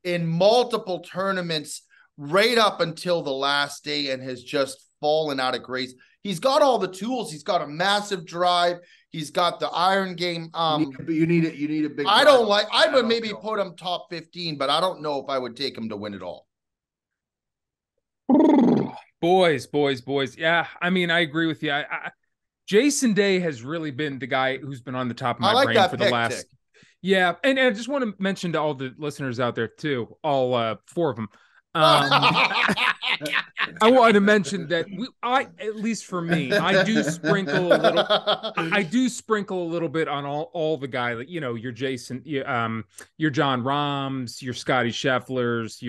in multiple tournaments right up until the last day and has just fallen out of grace. He's got all the tools. He's got a massive drive. He's got the iron game. You need a big. I would maybe put him top 15, but I don't know if I would take him to win it all. Boys. Yeah, I mean, I agree with you. Jason Day has really been the guy who's been on the top of my brain for the last. Tick. Yeah, and I just want to mention to all the listeners out there too, all 4 of them. I wanted to mention that at least for me, I do sprinkle a little bit on all the guys, like, your Jason, your John Rahms, your Scotty Schefflers,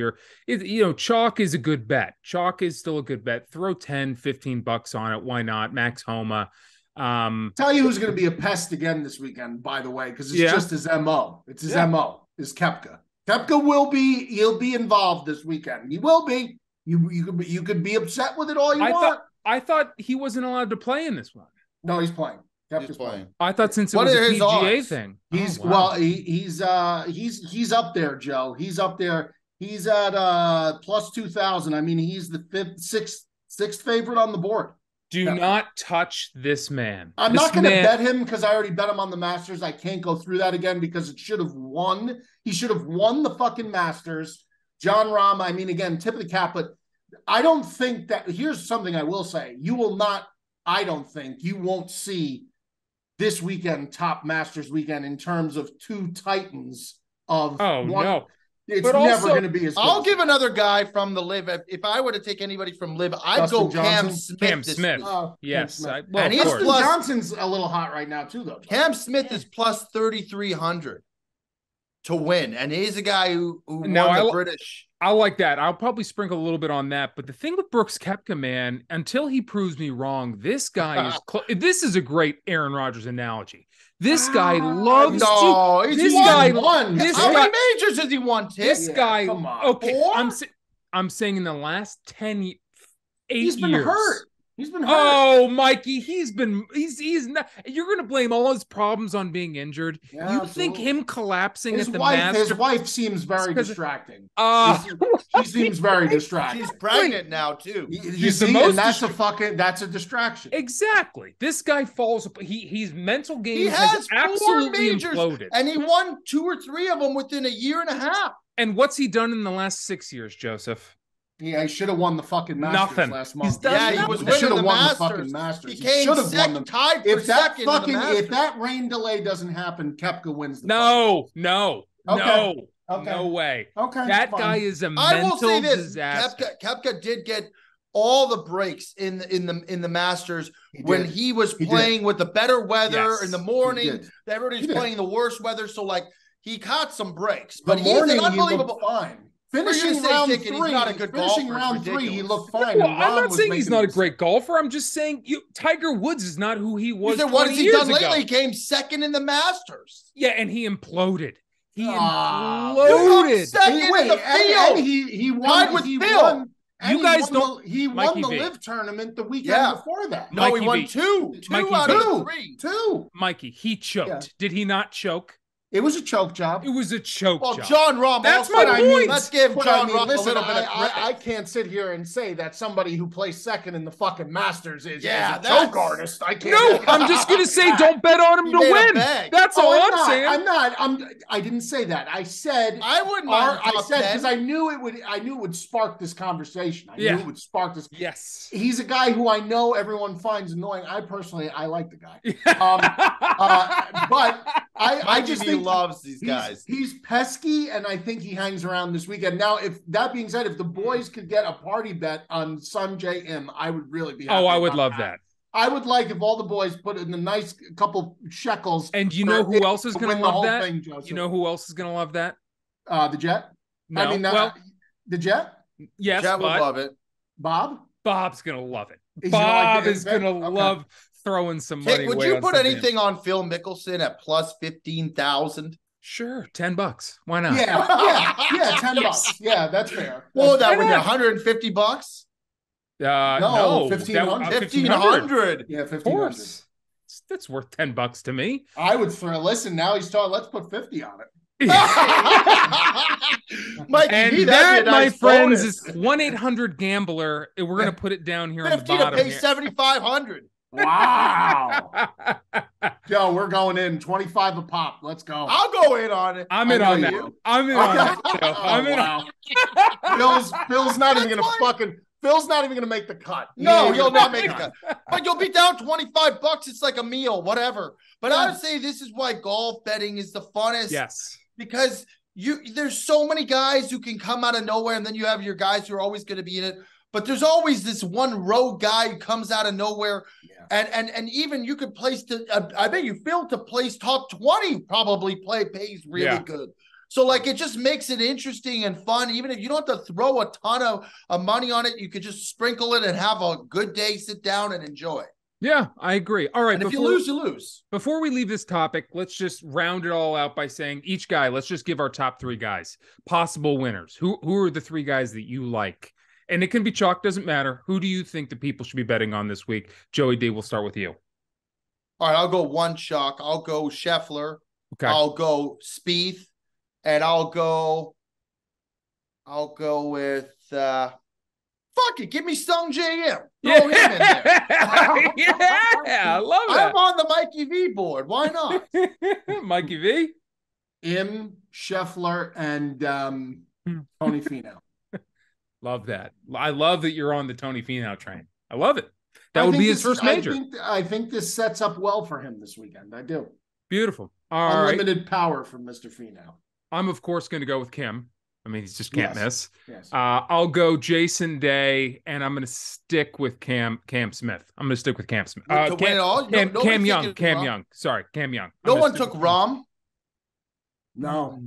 Chalk is a good bet. Chalk is still a good bet. Throw $10-15 on it. Why not? Max Homa. Tell you who's going to be a pest again this weekend, by the way, because it's just his MO. It's his MO, is Koepka. Koepka he'll be involved this weekend. He will be. You could be upset with it all you want. I thought he wasn't allowed to play in this one. No, he's playing. Koepka's playing. I thought since it was a PGA thing. He's he's up there, Joe. He's up there. He's at plus 2,000. I mean, he's the sixth favorite on the board. Do not touch this man. I'm not going to bet him because I already bet him on the Masters. I can't go through that again because it should have won. He should have won the fucking Masters. John Rahm, I mean, again, tip of the cap, but I don't think that – here's something I will say. You will not – I don't think you won't see this weekend top Masters weekend in terms of 2 titans of one. No. It's never going to be as good. I'll give another guy from the LIV. If I were to take anybody from LIV, I'd go Cam Smith. Cam Smith. Yes. And he's Johnson's a little hot right now too, though. Cam Smith is plus 3,300 to win. And he's a guy who won the British. I like that. I'll probably sprinkle a little bit on that. But the thing with Brooks Koepka, man, until he proves me wrong, this guy is this is a great Aaron Rodgers analogy. This guy loves How many majors has he won? This guy, come on. Okay, I'm saying in the last 8 years. Been hurt. He's been hurt. Oh, Mikey, he's not. You're going to blame all his problems on being injured. Yeah, you think him collapsing his at the Masters? His wife seems very distracting. She seems very distracting. She's pregnant now too. That's a distraction. Exactly. This guy falls. He's mental game has absolutely imploded, and he won 2 or 3 of them within a year and a half. And what's he done in the last 6 years, Joseph? Yeah, he should have won the fucking Masters last month. He was winning the Masters. He came second, tied for second in the Masters. If that rain delay doesn't happen, Koepka wins the No way. Okay, that guy is a mental disaster. Koepka did get all the breaks in the Masters when he was playing with the better weather in the morning. Everybody's playing the worst weather, so he caught some breaks. But he's an unbelievable. Fine. Finishing round 3, he looked fine. Well, I'm not saying he's not a great golfer. I'm just saying Tiger Woods is not who he was. What has he done lately? He came second in the Masters. Yeah, and he imploded. He imploded. Second in the field. And he won with Phil. You guys don't. He won the LIV tournament the weekend before that. No, he won 2 out of 3. 2. Mikey, he choked. Yeah. Did he not choke? It was a choke job. It was a choke job. John Rahm. That's my point. Let's give John Rahm a little bit of credit. I can't sit here and say that somebody who plays second in the fucking Masters is a choke artist. I can't. No, I'm just going to say don't bet on him to win. That's all I'm saying. I'm not. I didn't say that. I said I wouldn't. I said because I knew it would spark this conversation. I knew it would spark this. Yes. He's a guy who I know everyone finds annoying. I like the guy. I just think loves these guys. He's pesky, and I think he hangs around this weekend. Now, if that being said, if the boys could get a party bet on Sanjay M, I would really be happy. Oh, I would love that. I would like if all the boys put in a nice couple shekels. And you know who else is going to love that? Thing, you know who else is going to love that? The Jet. No, I mean, the Jet. Yes, Jet would love it. Bob's going to love it. Bob is going to love throwing some money. Would you put anything on Phil Mickelson at plus 15,000? Sure, $10. Why not? Yeah, $10. Yeah, that's fair. Well, that would be $150. No, 1,500. 1,500. Yeah, 1,500. That's worth $10 to me. I would listen, now he's talking, let's put 50 on it. Mikey, and that, my friends, is 1-800-GAMBLER. We're going to put it down here on the bottom. 50 to pay 7,500. Wow. Yo, we're going in 25 a pop. Let's go. I'll go in on it. I'm in on that. I'm in on that. I'm in on Phil's not even going to make the cut. No, he'll not make the cut. But you'll be down $25. It's like a meal, whatever. But I would say this is why golf betting is the funnest. Yes. Because there's so many guys who can come out of nowhere, and then you have your guys who are always going to be in it. But there's always this one rogue guy who comes out of nowhere. Yeah. And even you could place I bet you Phil to place top 20 probably pays really good. So, like, it just makes it interesting and fun. Even if you don't have to throw a ton of money on it, you could just sprinkle it and have a good day, sit down and enjoy. Yeah, I agree. All right. And if you lose, you lose. Before we leave this topic, let's just round it all out by saying each guy, let's just give our top 3 guys, possible winners. Who are the 3 guys that you like? And it can be chalk, doesn't matter. Who do you think the people should be betting on this week? Joey D, we'll start with you. All right, I'll go one chalk. I'll go Scheffler. Okay. I'll go Spieth. And I'll go with fuck it, give me Sung J M. Throw him in there. I love that. I'm on the Mikey V board. Why not? Mikey V? Scheffler, and Tony Finau. Love that. I love that you're on the Tony Finau train. I love it. That would be his first major. I think this sets up well for him this weekend. I do. Beautiful. Unlimited power from Mr. Finau. I'm, of course, going to go with Kim. I mean, he just can't miss. Yes. I'll go Jason Day, and I'm going to stick with Cam Smith. I'm going to stick with Cam Smith. Cam Young. Sorry, Cam Young. No one took Rahm. No.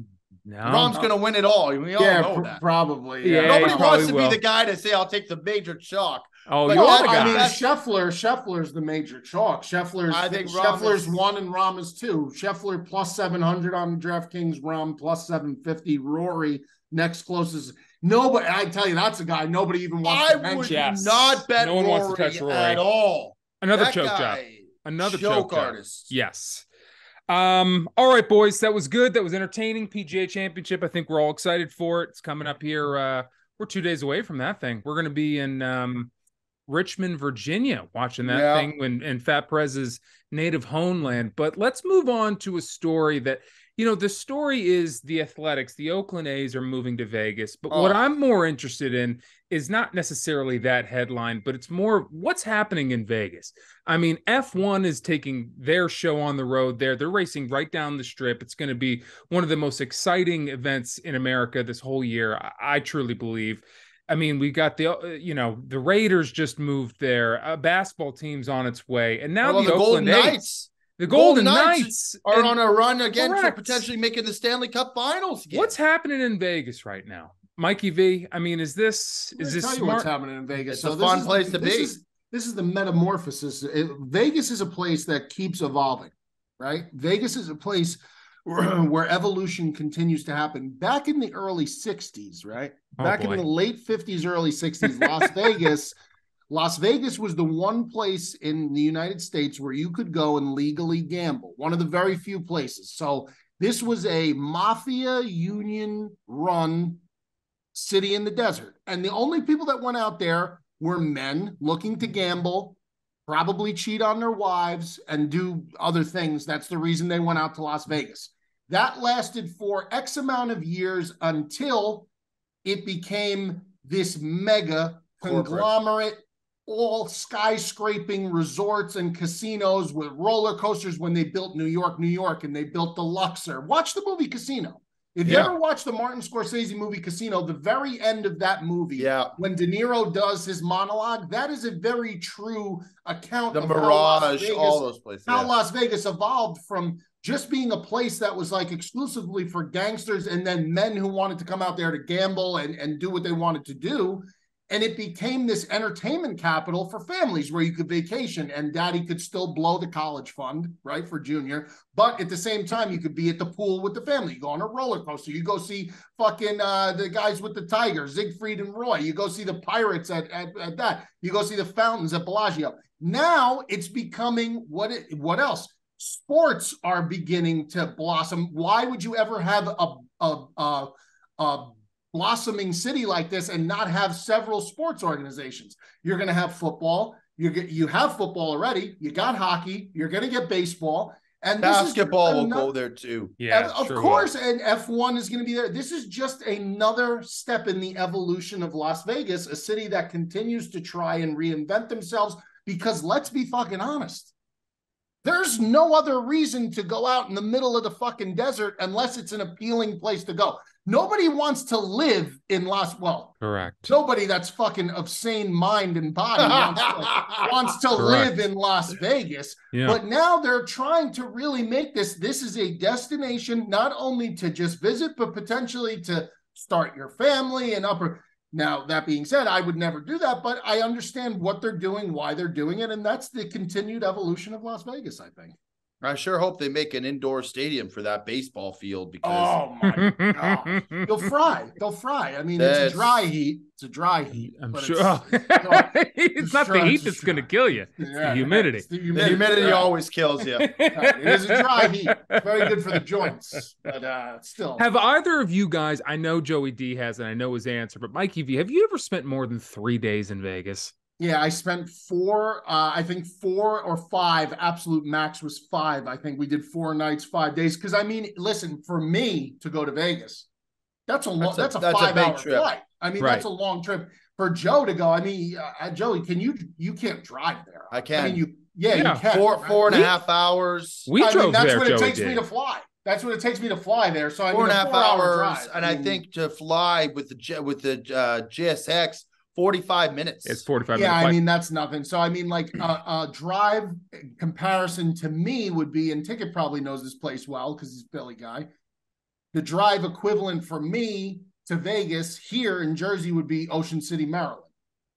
Rahm's going to win it all. We all know that. Probably. Yeah. Nobody wants to be the guy to say, I'll take the major chalk. Oh, you're the guy. I mean, Scheffler's the major chalk. Scheffler's 1 and Rahm is 2. Scheffler plus 700 on DraftKings, Rahm plus 750. Rory next closest. Nobody, I tell you, that's a guy nobody even wants to mention. I would not bet no one Rory wants to touch Rory at all. Another choke job. Another choke artist. Yes. All right, boys. That was good. That was entertaining. PGA Championship. I think we're all excited for it. It's coming up here. We're 2 days away from that thing. We're going to be in Richmond, Virginia, watching that thing in Fat Prez's native homeland. But let's move on to a story that, the story is the Athletics. The Oakland A's are moving to Vegas. But what I'm more interested in is not necessarily that headline, but it's more what's happening in Vegas. I mean, F1 is taking their show on the road there. They're racing right down the strip. It's going to be one of the most exciting events in America this whole year. I truly believe. I mean, we got the Raiders just moved there. A basketball team's on its way. And now the Golden Knights. The Golden Knights are on a run again for potentially making the Stanley Cup Finals again. What's happening in Vegas right now? Mikey V, I mean, is this smart? What's happening in Vegas? It's a fun place to be. This is the metamorphosis. Vegas is a place that keeps evolving, right? Vegas is a place where evolution continues to happen. Back in the early 60s, right? In the late 50s, early 60s, Las Vegas was the one place in the United States where you could go and legally gamble. One of the very few places. So this was a mafia union run city in the desert. And the only people that went out there were men looking to gamble, probably cheat on their wives and do other things. That's the reason they went out to Las Vegas. That lasted for X amount of years until it became this mega conglomerate all skyscraping resorts and casinos with roller coasters when they built New York, and they built the Luxor. Watch the movie Casino. If you ever watch the Martin Scorsese movie Casino, the very end of that movie, when De Niro does his monologue, that is a very true account of Mirage, all those places. How Las Vegas evolved from just being a place that was like exclusively for gangsters and then men who wanted to come out there to gamble and do what they wanted to do. And it became this entertainment capital for families where you could vacation and daddy could still blow the college fund, right, for junior. But at the same time, you could be at the pool with the family. You go on a roller coaster. You go see fucking the guys with the Tigers, Siegfried and Roy. You go see the Pirates at that. You go see the fountains at Bellagio. Now it's becoming what else? Sports are beginning to blossom. Why would you ever have a blossoming city like this and not have several sports organizations? You're going to have football. You have football already. You got hockey. You're going to get baseball. And basketball will go there too. Yeah, of course. And F1 is going to be there. This is just another step in the evolution of Las Vegas, a city that continues to try and reinvent themselves, because let's be fucking honest. There's no other reason to go out in the middle of the fucking desert unless it's an appealing place to go. Nobody wants to live in correct. Nobody that's fucking of sane mind and body wants to live in Las Vegas. Yeah. But now they're trying to really make this is a destination not only to just visit, but potentially to start your family and upper. Now, that being said, I would never do that, but I understand what they're doing, why they're doing it, and that's the continued evolution of Las Vegas, I think. I sure hope they make an indoor stadium for that baseball field, because oh my god, they'll fry. I mean, it's a dry heat. It's a dry heat. I'm sure it's not the heat that's going to kill you. It's the humidity. The humidity always kills you. It is a dry heat. It's very good for the joints, but still. Have either of you guys? I know Joey D has, and I know his answer, but Mikey V, have you ever spent more than 3 days in Vegas? Yeah, I spent 4, I think 4 or 5, absolute max was 5. I think we did 4 nights, 5 days. Because, I mean, listen, for me to go to Vegas, that's a 5-hour flight. I mean, that's a long trip. For Joe to go, I mean, Joey, you can't drive there. I can. I mean, you can. 4.5 hours. That's what it takes me to fly. That's what it takes me to fly there. So I mean, 4.5 hours drive. And I think to fly with the GSX, 45 minutes. It's 45 minutes. Yeah, I mean, that's nothing. So, I mean, like a drive comparison to me would be, and Ticket probably knows this place well because he's a Philly guy. The drive equivalent for me to Vegas here in Jersey would be Ocean City, Maryland.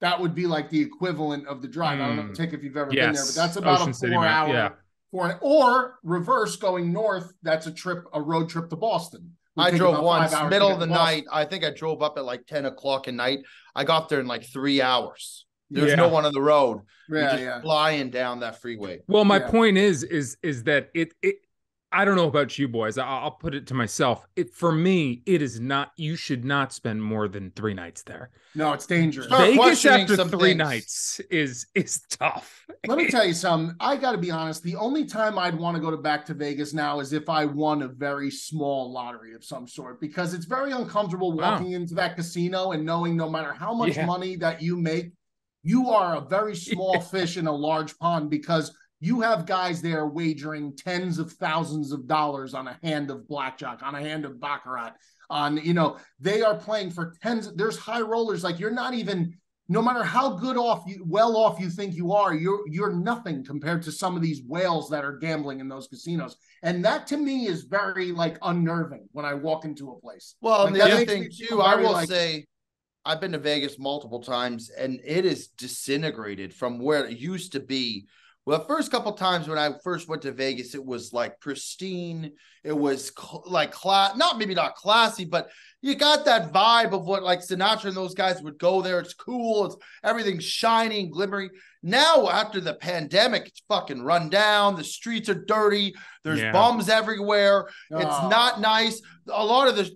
That would be like the equivalent of the drive. I don't know, Ticket, if you've ever been there, but that's about Ocean a 4-hour. Or reverse going north, that's a road trip to Boston. I drove once, middle of the night. I think I drove up at like 10 o'clock at night. I got there in like 3 hours. There's no one on the road. You're just flying down that freeway. Well, my point is that it I don't know about you boys. I'll put it to myself. For me, it is not. You should not spend more than 3 nights there. No, it's dangerous. Vegas after 3 nights is tough. Let me tell you something. I got to be honest. The only time I'd want to go back to Vegas now is if I won a very small lottery of some sort, because it's very uncomfortable walking into that casino and knowing no matter how much money that you make, you are a very small fish in a large pond, because you have guys there wagering tens of thousands of dollars on a hand of blackjack, on a hand of baccarat, they are playing for tens. There's high rollers. Like, you're not even, no matter how well off you think you are, you're nothing compared to some of these whales that are gambling in those casinos. And that to me is very unnerving when I walk into a place. Well, and the other thing too, I will say, I've been to Vegas multiple times, and it is disintegrated from where it used to be. Well, the first couple times when I first went to Vegas, it was like pristine. It was maybe not classy, but you got that vibe of what like Sinatra and those guys would go there. It's cool. It's everything's shiny and glimmering. Now, after the pandemic, it's fucking run down. The streets are dirty. There's bums everywhere. It's not nice. A lot of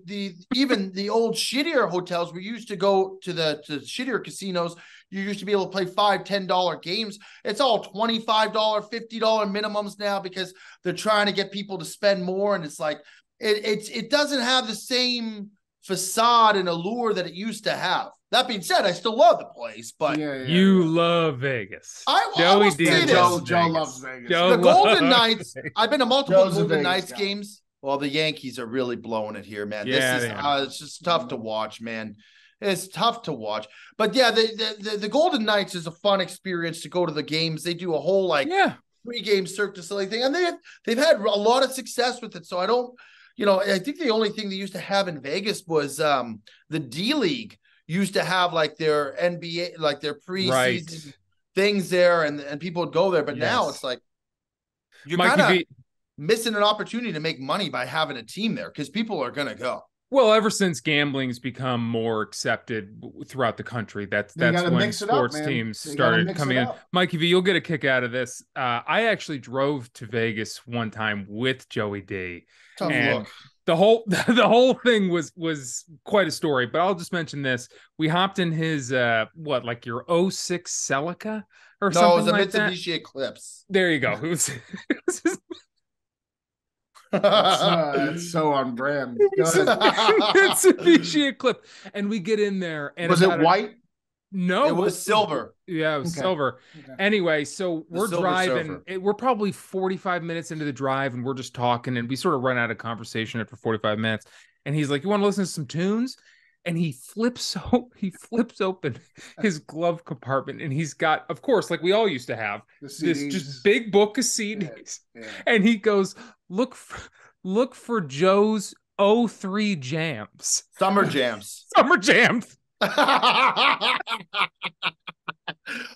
even the old shittier hotels, we used to go to the shittier casinos. You used to be able to play $5-10 games. It's all $25, $50 minimums now, because they're trying to get people to spend more. And it's like, it doesn't have the same facade and allure that it used to have. That being said, I still love the place, but you love Vegas. I will say this. Joe loves Vegas. The Golden Knights. I've been to multiple Golden Knights games. Well, the Yankees are really blowing it here, man. Yeah, this is it's just tough to watch, man. It's tough to watch. But yeah, the Golden Knights is a fun experience to go to the games. They do a whole pre-game Cirque du Soleil thing, and they've had a lot of success with it. So I don't, I think the only thing they used to have in Vegas was the D League used to have like their NBA, like their preseason things there, and people would go there. But now it's like you're kind of missing an opportunity to make money by having a team there because people are going to go. Well, ever since gambling's become more accepted throughout the country, that's when sports teams started coming in. Mikey V, you'll get a kick out of this. I actually drove to Vegas one time with Joey D. Tough look. The whole thing was quite a story, but I'll just mention this. We hopped in his your 06 Celica or something like that. No, it was a Mitsubishi Eclipse. There you go. It was his... It's so on brand. Mitsubishi Eclipse, and we get in there, and was it white? No, it was silver. Yeah, it was silver. Okay. Anyway, so we're driving. We're probably 45 minutes into the drive, and we're just talking, and we sort of run out of conversation after 45 minutes. And he's like, "You want to listen to some tunes?" And he flips open his glove compartment, and he's got, of course, like we all used to have, this just big book of CDs. Yeah. And he goes, look for Joe's 03 jams. Summer jams.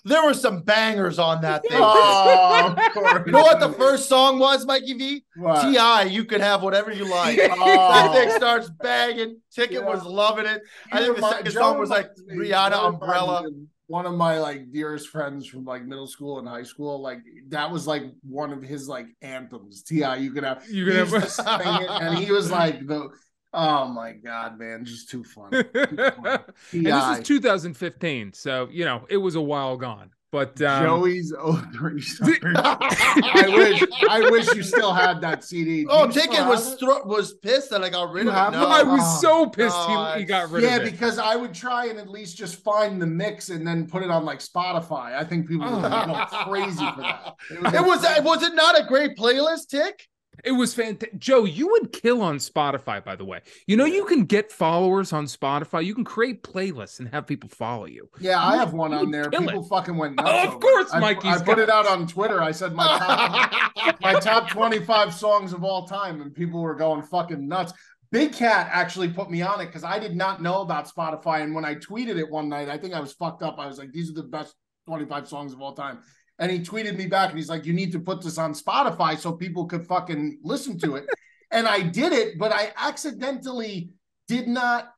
There were some bangers on that thing. Oh, of course. You know what the first song was, Mikey V? T.I., You Could Have Whatever You Like. That thing starts banging. Ticket was loving it. I think the second song was like Rihanna, Umbrella. One of my dearest friends from middle school and high school, that was one of his anthems. T.I., You Could Have. And he was oh my God, man, just too fun. And this is 2015, so it was a while gone. But Joey's 03. I wish you still had that CD. Ticket was pissed that I got rid of it. No, I was so pissed he got rid of it. Yeah, because I would try and at least just find the mix and then put it on Spotify. I think people would go crazy for that. Was it not a great playlist, Tick? It was fantastic. Joe, you would kill on Spotify, by the way. You can get followers on Spotify. You can create playlists and have people follow you. Yeah, I have one on there. People fucking went nuts. Oh, of course, Mikey. I put it out on Twitter. I said my top 25 songs of all time, and people were going fucking nuts. Big Cat actually put me on it because I did not know about Spotify. And when I tweeted it one night, I think I was fucked up. I was like, these are the best 25 songs of all time. And he tweeted me back and he's like, you need to put this on Spotify so people could fucking listen to it. And I did it, but I accidentally did not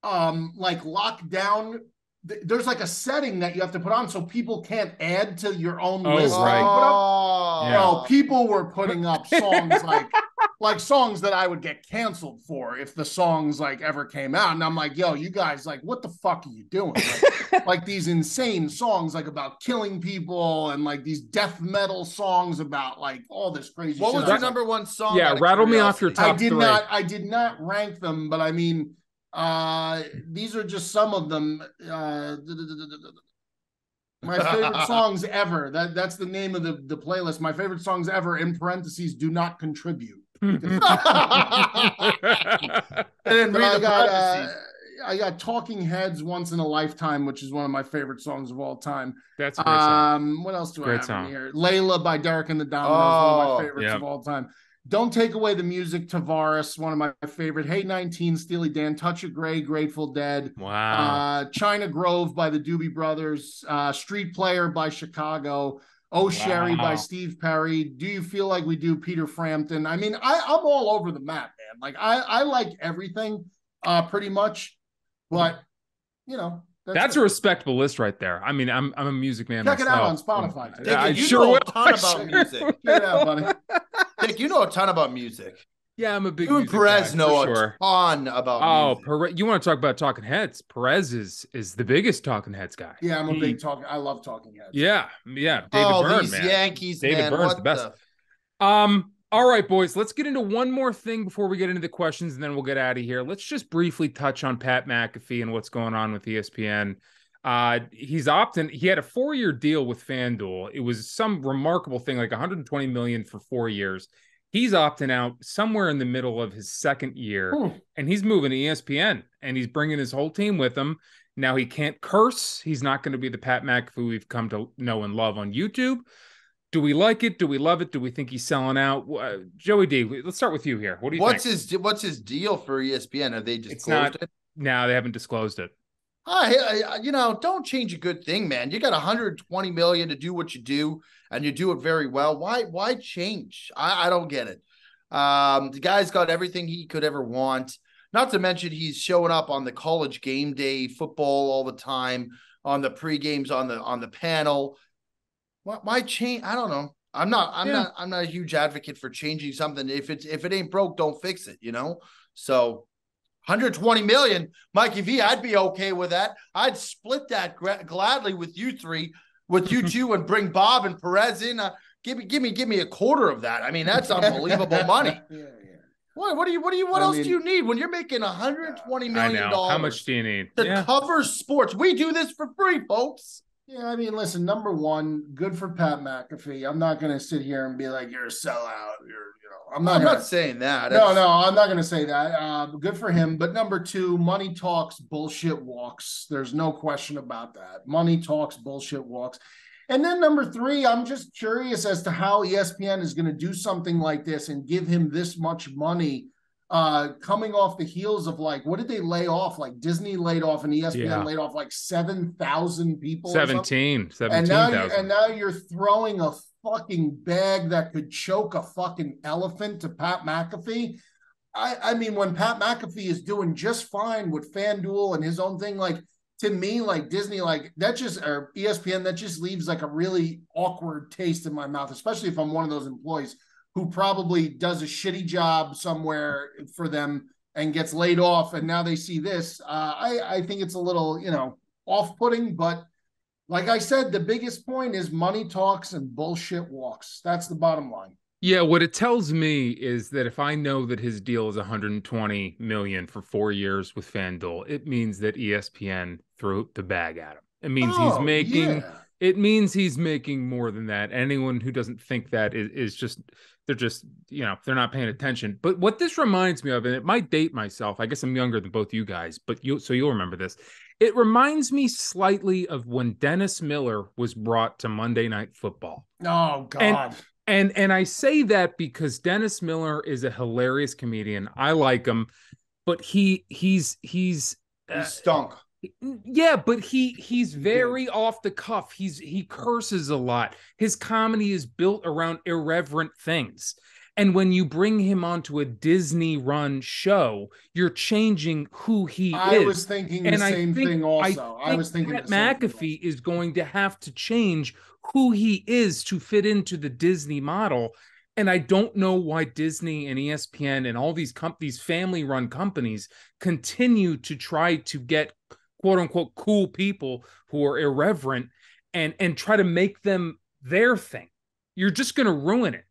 lock down. There's a setting that you have to put on so people can't add to your own list. Right. No, people were putting up songs like songs that I would get canceled for if the songs ever came out. And I'm like, yo, you guys, what the fuck are you doing? Like these insane songs about killing people and these death metal songs about all this crazy what shit. Was your number one song? Yeah, rattle me off your top three. I did not rank them, but I mean, these are just some of them. My favorite songs ever. That's the name of the playlist. My favorite songs ever, in parentheses, do not contribute. And then I got Talking Heads, Once in a Lifetime, which is one of my favorite songs of all time. That's a great song. What else do I have in here? Layla by Derek and the Dominoes, one of my favorites of all time. Don't Take Away the Music, Tavares, one of my favorite. Hey 19, Steely Dan, Touch of Grey, Grateful Dead. Wow. China Grove by the Doobie Brothers, Street Player by Chicago, Oh Sherry by Steve Perry. Do You Feel Like We Do, Peter Frampton. I mean, I'm all over the map, man. I like everything pretty much, but that's a respectable list right there. I mean, I'm a music man. Check it out on Spotify. You know a ton about music. Check it out, buddy. Dick, you know a ton about music. Yeah, I'm a big. You and Perez know a ton about music. Perez, you want to talk about Talking Heads? Perez is the biggest Talking Heads guy. Yeah, I'm a big talking. I love Talking Heads. Yeah. David Byrne, these man. Yankees, David man. Byrne's the best. All right, boys, let's get into one more thing before we get into the questions, and then we'll get out of here. Let's just briefly touch on Pat McAfee and what's going on with ESPN. He's opting. He had a 4-year deal with FanDuel. It was some remarkable thing, like $120 million for 4 years. He's opting out somewhere in the middle of his second year, and he's moving to ESPN, and he's bringing his whole team with him. Now he can't curse. He's not going to be the Pat McAfee we've come to know and love on YouTube. Do we like it? Do we love it? Do we think he's selling out? Joey D, let's start with you here. What do you think? What's his deal for ESPN? Have they just closed it? No, they haven't disclosed it. Don't change a good thing, man. You got 120 million to do what you do, and you do it very well. Why change? I don't get it. The guy's got everything he could ever want. Not to mention he's showing up on the college game day football all the time, on the pre-games, on the panel. Why change? I don't know. I'm not a huge advocate for changing something. If it ain't broke, don't fix it, So 120 million, Mikey V, I'd be okay with that. I'd split that gladly with you two, and bring Bob and Perez in. Give me a quarter of that. I mean, that's unbelievable money. Yeah. What else do you need when you're making $120 million? How much do you need to cover sports? We do this for free, folks. Yeah, I mean, listen, number one, good for Pat McAfee. I'm not going to sit here and be like, you're a sellout. I'm not saying that. No, I'm not going to say that. Good for him. But number two, money talks, bullshit walks. There's no question about that. Money talks, bullshit walks. And then number three, I'm just curious as to how ESPN is going to do something like this and give him this much money coming off the heels of, like, what did they lay off? Like Disney laid off and ESPN laid off like 7,000 people. 17,000. And now you're throwing a fucking bag that could choke a fucking elephant to Pat McAfee. I mean, when Pat McAfee is doing just fine with FanDuel and his own thing, like, to me, like Disney, like that just, or ESPN, that just leaves like a really awkward taste in my mouth, especially if I'm one of those employees who probably does a shitty job somewhere for them and gets laid off. And now they see this. I think it's a little, off-putting, but like I said, the biggest point is money talks and bullshit walks. That's the bottom line. Yeah, what it tells me is that if I know that his deal is 120 million for 4 years with FanDuel, it means that ESPN threw the bag at him. It means it means he's making more than that. Anyone who doesn't think that is just, they're they're not paying attention. But what this reminds me of, and it might date myself, I guess I'm younger than both you guys, but you'll remember this. It reminds me slightly of when Dennis Miller was brought to Monday Night Football. Oh God. And I say that because Dennis Miller is a hilarious comedian. I like him, but he's stunk. Yeah, but he's very off the cuff. He curses a lot. His comedy is built around irreverent things. And when you bring him onto a Disney-run show, you're changing who he is. I was thinking the same thing also. I was thinking that McAfee is going to have to change who he is to fit into the Disney model. And I don't know why Disney and ESPN and all these family-run companies continue to try to get quote-unquote cool people who are irreverent and try to make them their thing. You're just going to ruin it.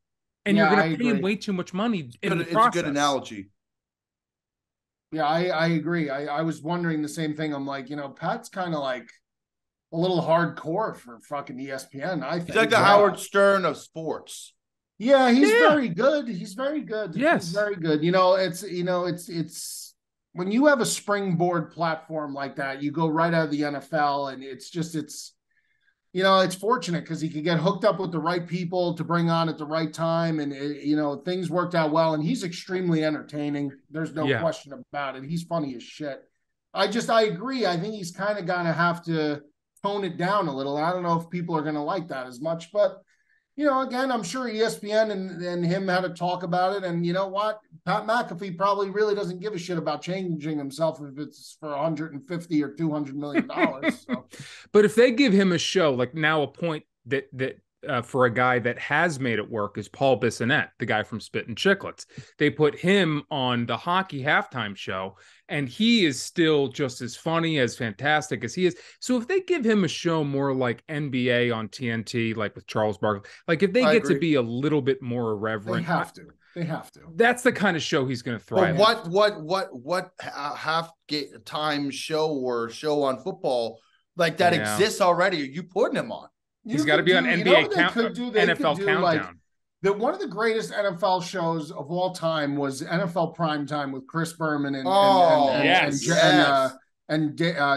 And you're going to pay him way too much money in the process. It's a good analogy. Yeah, I agree. I was wondering the same thing. I'm like, Pat's kind of like a little hardcore for fucking ESPN, I think. He's like the Howard Stern of sports. Yeah, he's very good. He's very good. Yes. He's very good. It's when you have a springboard platform like that, you go right out of the NFL, and it's fortunate because he could get hooked up with the right people to bring on at the right time. And, things worked out well. And he's extremely entertaining. There's no question about it. He's funny as shit. I agree. I think he's kind of going to have to tone it down a little. I don't know if people are going to like that as much. But, again, I'm sure ESPN and him had a talk about it. And you know what? Pat McAfee probably really doesn't give a shit about changing himself if it's for 150 or $200 million. So. But if they give him a show, like now a point that for a guy that has made it work is Paul Bissonnette, the guy from Spit and Chicklets. They put him on the hockey halftime show, and he is still just as funny, as fantastic as he is. So if they give him a show more like NBA on TNT, like with Charles Barkley, like if they get to be a little bit more irreverent, they have to. That's the kind of show he's going to thrive. But what half-time show or show on football like that exists already? Are you putting him on? He's got to be on NBA NFL Countdown. One of the greatest NFL shows of all time was NFL Primetime with Chris Berman and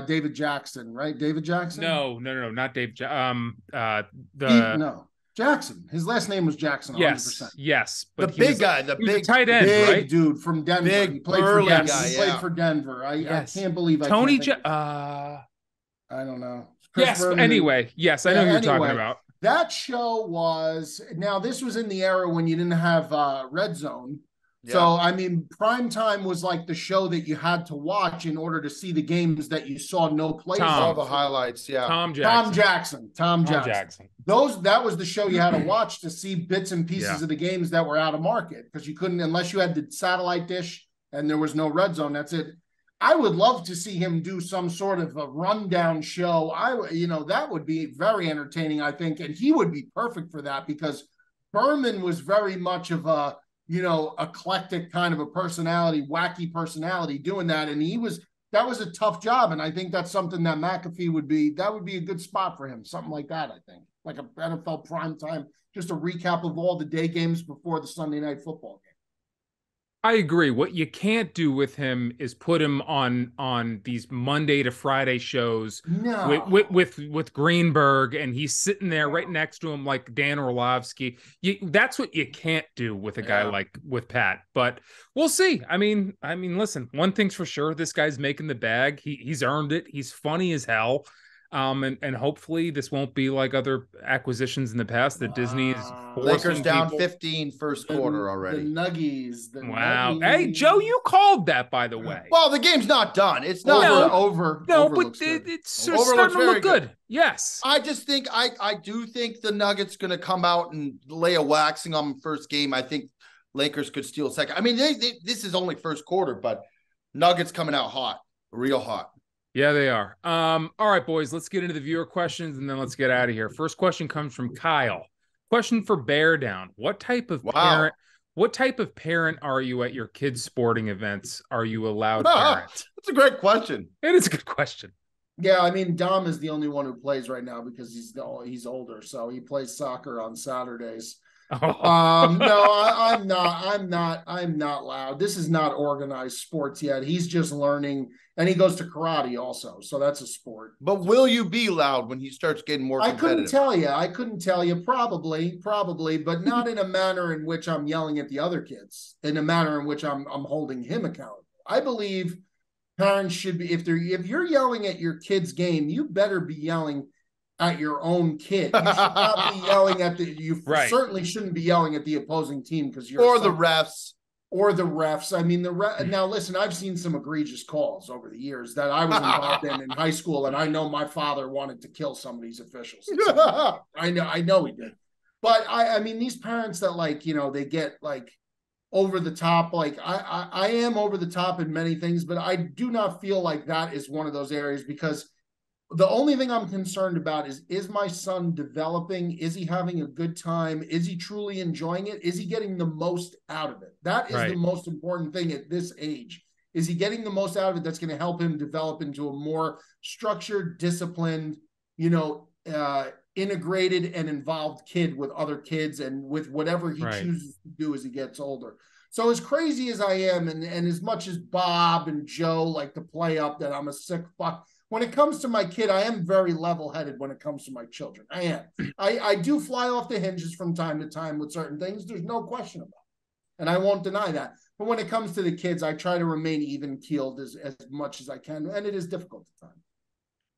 David Jackson, right? David Jackson? No, not Dave. Jackson. His last name was Jackson. 100%. Yes. But the big guy, the big tight end, big right? Dude from Denver. He played for Denver. He played for Denver. I can't believe I don't know. Anyway, yes, I know who you're talking about. That show was, now this was in the era when you didn't have Red Zone. Yeah. So, I mean, Primetime was like the show that you had to watch in order to see the games that you saw no plays. All the highlights, yeah. Tom Jackson. That was the show you had to watch to see bits and pieces of the games that were out of market, because you couldn't, unless you had the satellite dish and there was no Red Zone, that's it. I would love to see him do some sort of a rundown show. That would be very entertaining, I think, and he would be perfect for that, because Berman was very much of a, eclectic kind of a personality, wacky personality doing that, and that was a tough job, and I think that's something that McAfee would be a good spot for him, something like that. I think like an NFL primetime, just a recap of all the day games before the Sunday night football game. I agree. What you can't do with him is put him on these Monday to Friday shows with Greenberg, and he's sitting there right next to him like Dan Orlovsky. That's what you can't do with a guy like with Pat. But we'll see. I mean, listen. One thing's for sure: this guy's making the bag. He's earned it. He's funny as hell. And hopefully this won't be like other acquisitions in the past that Disney is forcing Lakers down people. 15 first quarter already. The Nuggies. Wow. Hey, Joe, you called that, by the way. Well, the game's not done. It's not over. No, but it's starting to look good. Yes. I just think I do think the Nuggets going to come out and lay a waxing on them first game. I think Lakers could steal second. I mean, this is only first quarter, but Nuggets coming out hot, real hot. Yeah, they are. All right, boys, let's get into the viewer questions and then let's get out of here. First question comes from Kyle. Question for Bear Down. What type of parent are you at your kids' sporting events? Are you allowed parent? That's a great question. It is a good question. Yeah, I mean, Dom is the only one who plays right now because he's older, so he plays soccer on Saturdays. No, I'm not loud. This is not organized sports yet. He's just learning, and he goes to karate also, so that's a sport. But will you be loud when he starts getting more competitive? I couldn't tell you. Probably, but not in a manner in which I'm yelling at the other kids. In a manner in which I'm holding him accountable. I believe parents should be, if you're yelling at your kid's game, you better be yelling at your own kid. You should not be yelling at certainly shouldn't be yelling at the opposing team because you're the refs. I mean, now listen, I've seen some egregious calls over the years that I was involved in high school, and I know my father wanted to kill some of these officials. I know he did. But I mean, these parents that they get over the top, I am over the top in many things, but I do not feel like that is one of those areas, because the only thing I'm concerned about is my son developing? Is he having a good time? Is he truly enjoying it? Is he getting the most out of it? That is the most important thing at this age. Is he getting the most out of it that's going to help him develop into a more structured, disciplined, integrated and involved kid with other kids and with whatever he chooses to do as he gets older? So as crazy as I am, and as much as Bob and Joe like to play up that I'm a sick fuck, when it comes to my kid, I am very level-headed when it comes to my children. I am. I do fly off the hinges from time to time with certain things. There's no question about it. And I won't deny that. But when it comes to the kids, I try to remain even-keeled as much as I can. And it is difficult at times.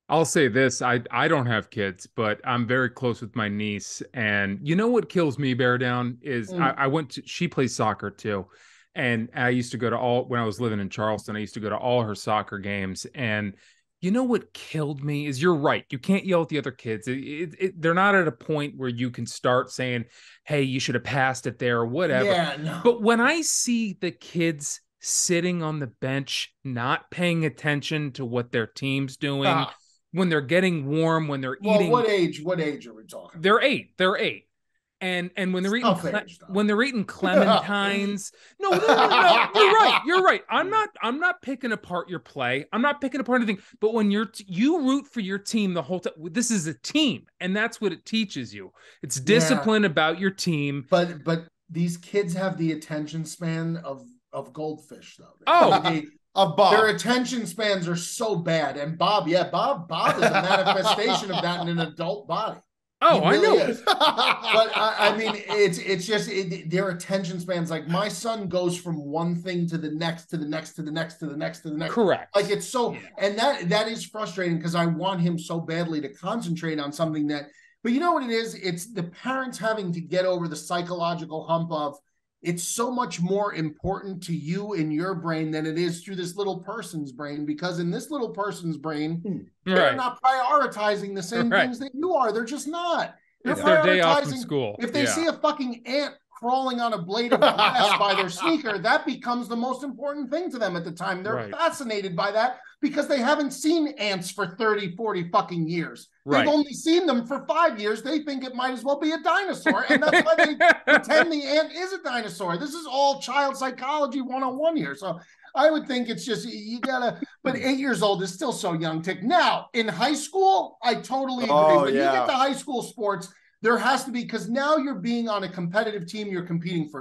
I'll say this. I don't have kids, but I'm very close with my niece. And you know what kills me, Bear Down, is she plays soccer too. And I used to go to when I was living in Charleston, I used to go to all her soccer games. And You know what killed me is you're right. You can't yell at the other kids. They're not at a point where you can start saying, hey, you should have passed it there or whatever. Yeah, no. But when I see the kids sitting on the bench, not paying attention to what their team's doing, when they're getting warm, when they're eating. What age are we talking? They're 8. They're 8. And when they're eating clementines, no, you're right. I'm not picking apart your play. I'm not picking apart anything. But when you root for your team the whole time, this is a team, and that's what it teaches you. It's discipline about your team. But these kids have the attention span of goldfish, though. Of Bob. Their attention spans are so bad, and Bob is a manifestation of that in an adult body. Oh, really, I know. But I mean, it's just their attention spans. Like my son goes from one thing to the next, to the next, to the next, to the next, to the next. Correct. Like it's so, and that is frustrating because I want him so badly to concentrate on something that. But you know what it is? It's the parents having to get over the psychological hump of it's so much more important to you in your brain than it is through this little person's brain, because in this little person's brain, they're not prioritizing the same things that you are. They're just not. It's their day off from school. If they see a fucking ant crawling on a blade of grass by their sneaker, that becomes the most important thing to them at the time. They're fascinated by that because they haven't seen ants for 30, 40 fucking years. They've only seen them for 5 years. They think it might as well be a dinosaur. And that's why they pretend the ant is a dinosaur. This is all child psychology 101 here. So I would think it's just, you gotta, but 8 years old is still so young. Now, in high school, I totally agree. When you get to high school sports, there has to be, because now you're being on a competitive team. You're competing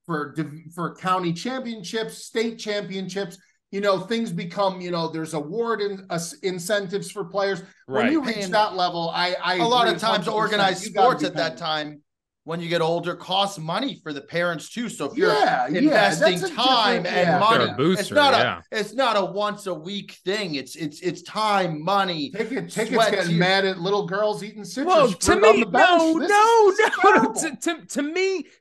for county championships, state championships. You know, things become, there's award incentives for players. When you reach that level, I a lot of times organized sports at that time, when you get older, costs money for the parents too. So if you're investing time and money, it's not a once a week thing. It's time, money. Tickets getting mad at little girls eating citrus. Well, to me, no.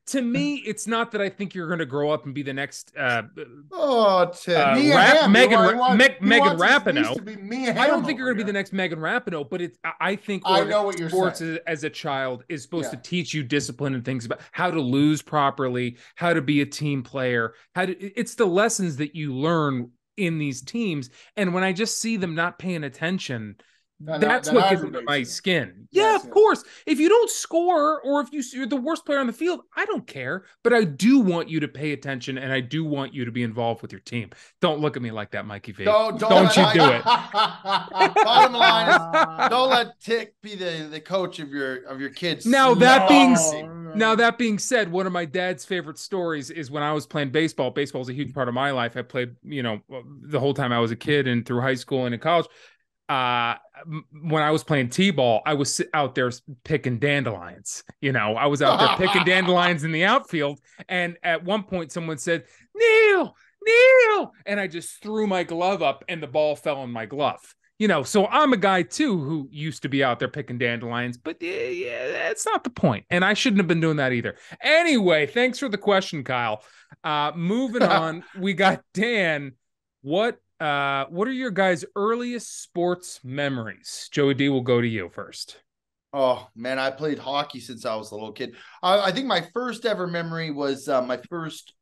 To me, it's not that I think you're going to grow up and be the next Megan Rapinoe. I don't think you're going to be the next Megan Rapinoe, but I think I know what you're sports saying. as a child is supposed to teach you discipline and things about how to lose properly, how to be a team player, it's the lessons that you learn in these teams. And when I just see them not paying attention, that's what gets under my skin. Yes, of course. If you don't score, or if you're the worst player on the field, I don't care. But I do want you to pay attention, and I do want you to be involved with your team. Don't look at me like that, Mikey V. Don't you do it. Bottom line is, don't let Tick be the coach of your kids. Now that being said, one of my dad's favorite stories is when I was playing baseball. Baseball is a huge part of my life. I played, the whole time I was a kid and through high school and in college. When I was playing t-ball, I was out there picking dandelions. I was out there picking dandelions in the outfield. And at one point someone said, Neil, and I just threw my glove up and the ball fell in my glove. So I'm a guy too who used to be out there picking dandelions, but that's not the point. And I shouldn't have been doing that either. Anyway, thanks for the question, Kyle. Moving on, we got Dan. What are your guys' earliest sports memories? Joey D, will go to you first. Oh man, I played hockey since I was a little kid. I think my first ever memory was my first,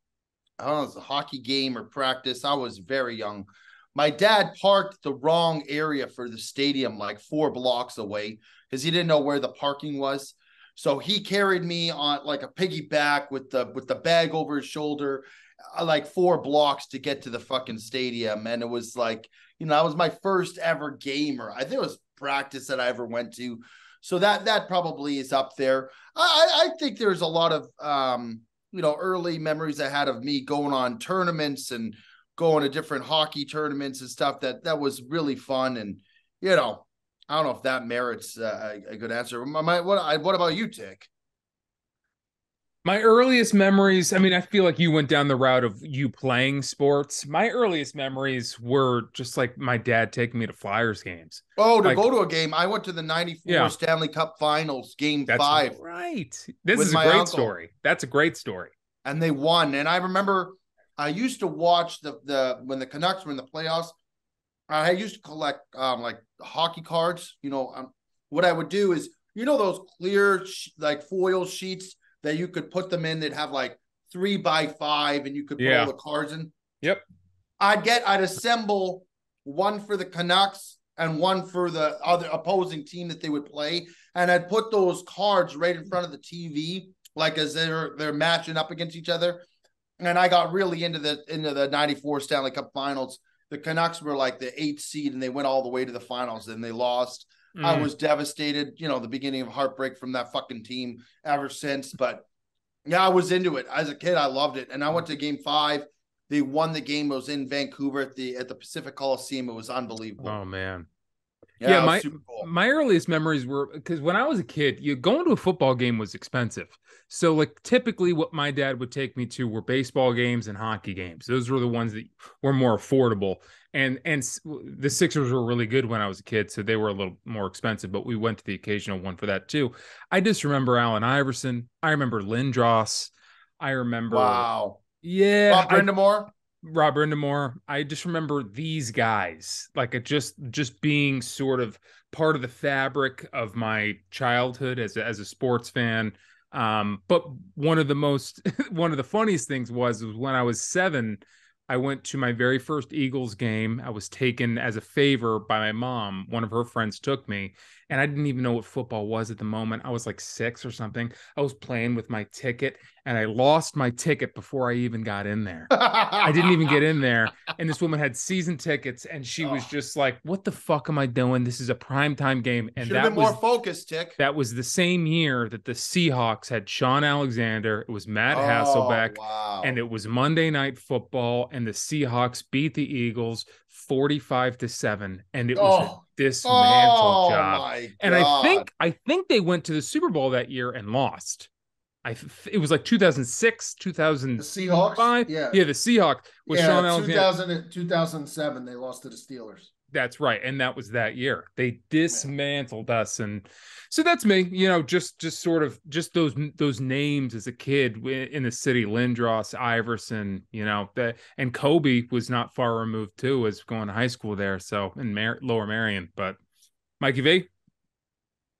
I don't know, it was a hockey game or practice. I was very young. My dad parked the wrong area for the stadium, like 4 blocks away, because he didn't know where the parking was. So he carried me on like a piggyback with the bag over his shoulder, like 4 blocks to get to the fucking stadium. And it was like, that was my first ever game, or I think it was practice that I ever went to. So that probably is up there. I think there's a lot of, early memories I had of me going on tournaments and going to different hockey tournaments and stuff that was really fun. And, I don't know if that merits a good answer. What about you, Tick? My earliest memories, I feel like you went down the route of you playing sports. My earliest memories were just like my dad taking me to Flyers games. Oh, go to a game. I went to the 94 Stanley Cup Finals, game 5. Right. This is a great story. That's a great story. And they won. And I remember I used to watch when the Canucks were in the playoffs. I used to collect like hockey cards. What I would do is, those clear like foil sheets that you could put them in. They'd have like 3x5, and you could put all the cards in. Yep. I'd assemble one for the Canucks and one for the other opposing team that they would play, and I'd put those cards right in front of the TV, like as they're matching up against each other. And I got really into the 94 Stanley Cup Finals. The Canucks were like the 8th seed, and they went all the way to the finals, and they lost. I was devastated, the beginning of heartbreak from that fucking team ever since. But yeah, I was into it. As a kid, I loved it. And I went to Game 5. They won the game. It was in Vancouver at the Pacific Coliseum. It was unbelievable. Oh, man. Yeah, super cool. My earliest memories were because when I was a kid, going to a football game was expensive. So like typically what my dad would take me to were baseball games and hockey games. Those were the ones that were more affordable. And the Sixers were really good when I was a kid, so they were a little more expensive, but we went to the occasional one for that too. I just remember Allen Iverson. I remember Lindros. I remember. Wow. Yeah. Rob Brindamore. I just remember these guys, like just being sort of part of the fabric of my childhood as a sports fan. But one of the funniest things was when I was 7, I went to my very first Eagles game. I was taken as a favor by my mom. One of her friends took me, and I didn't even know what football was at the moment. I was like 6 or something. I was playing with my ticket, and I lost my ticket before I even got in there. I didn't even get in there. And this woman had season tickets, and she was just like, what the fuck am I doing? This is a primetime game. And should have been more focused, Tick. That was the same year that the Seahawks had Sean Alexander. It was Matt Hasselbeck. Wow. And it was Monday Night Football, and the Seahawks beat the Eagles 45-7. And it was a dismantle job. My and God. I think they went to the Super Bowl that year and lost. It was like 2006, 2005. The Seahawks? Yeah, the Seahawks with Sean Alexander. 2007, they lost to the Steelers. That's right. And that was that year. They dismantled us. And so that's me, just sort of just those names as a kid in the city, Lindros, Iverson, and Kobe was not far removed too, as going to high school there. So in Lower Marion, but Mikey V.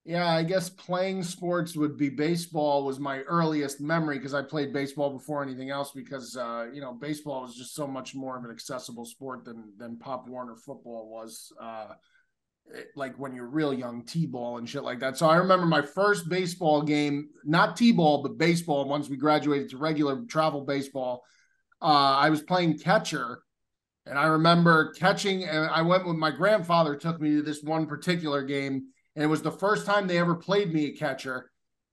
Yeah, I guess playing sports would be baseball was my earliest memory because I played baseball before anything else because, baseball was just so much more of an accessible sport than Pop Warner football was. Like when you're real young, T-ball and shit like that. So I remember my first baseball game, not T-ball, but baseball. Once we graduated to regular travel baseball, I was playing catcher. And I remember catching, and I went with my grandfather, took me to this one particular game. And it was the first time they ever played me a catcher.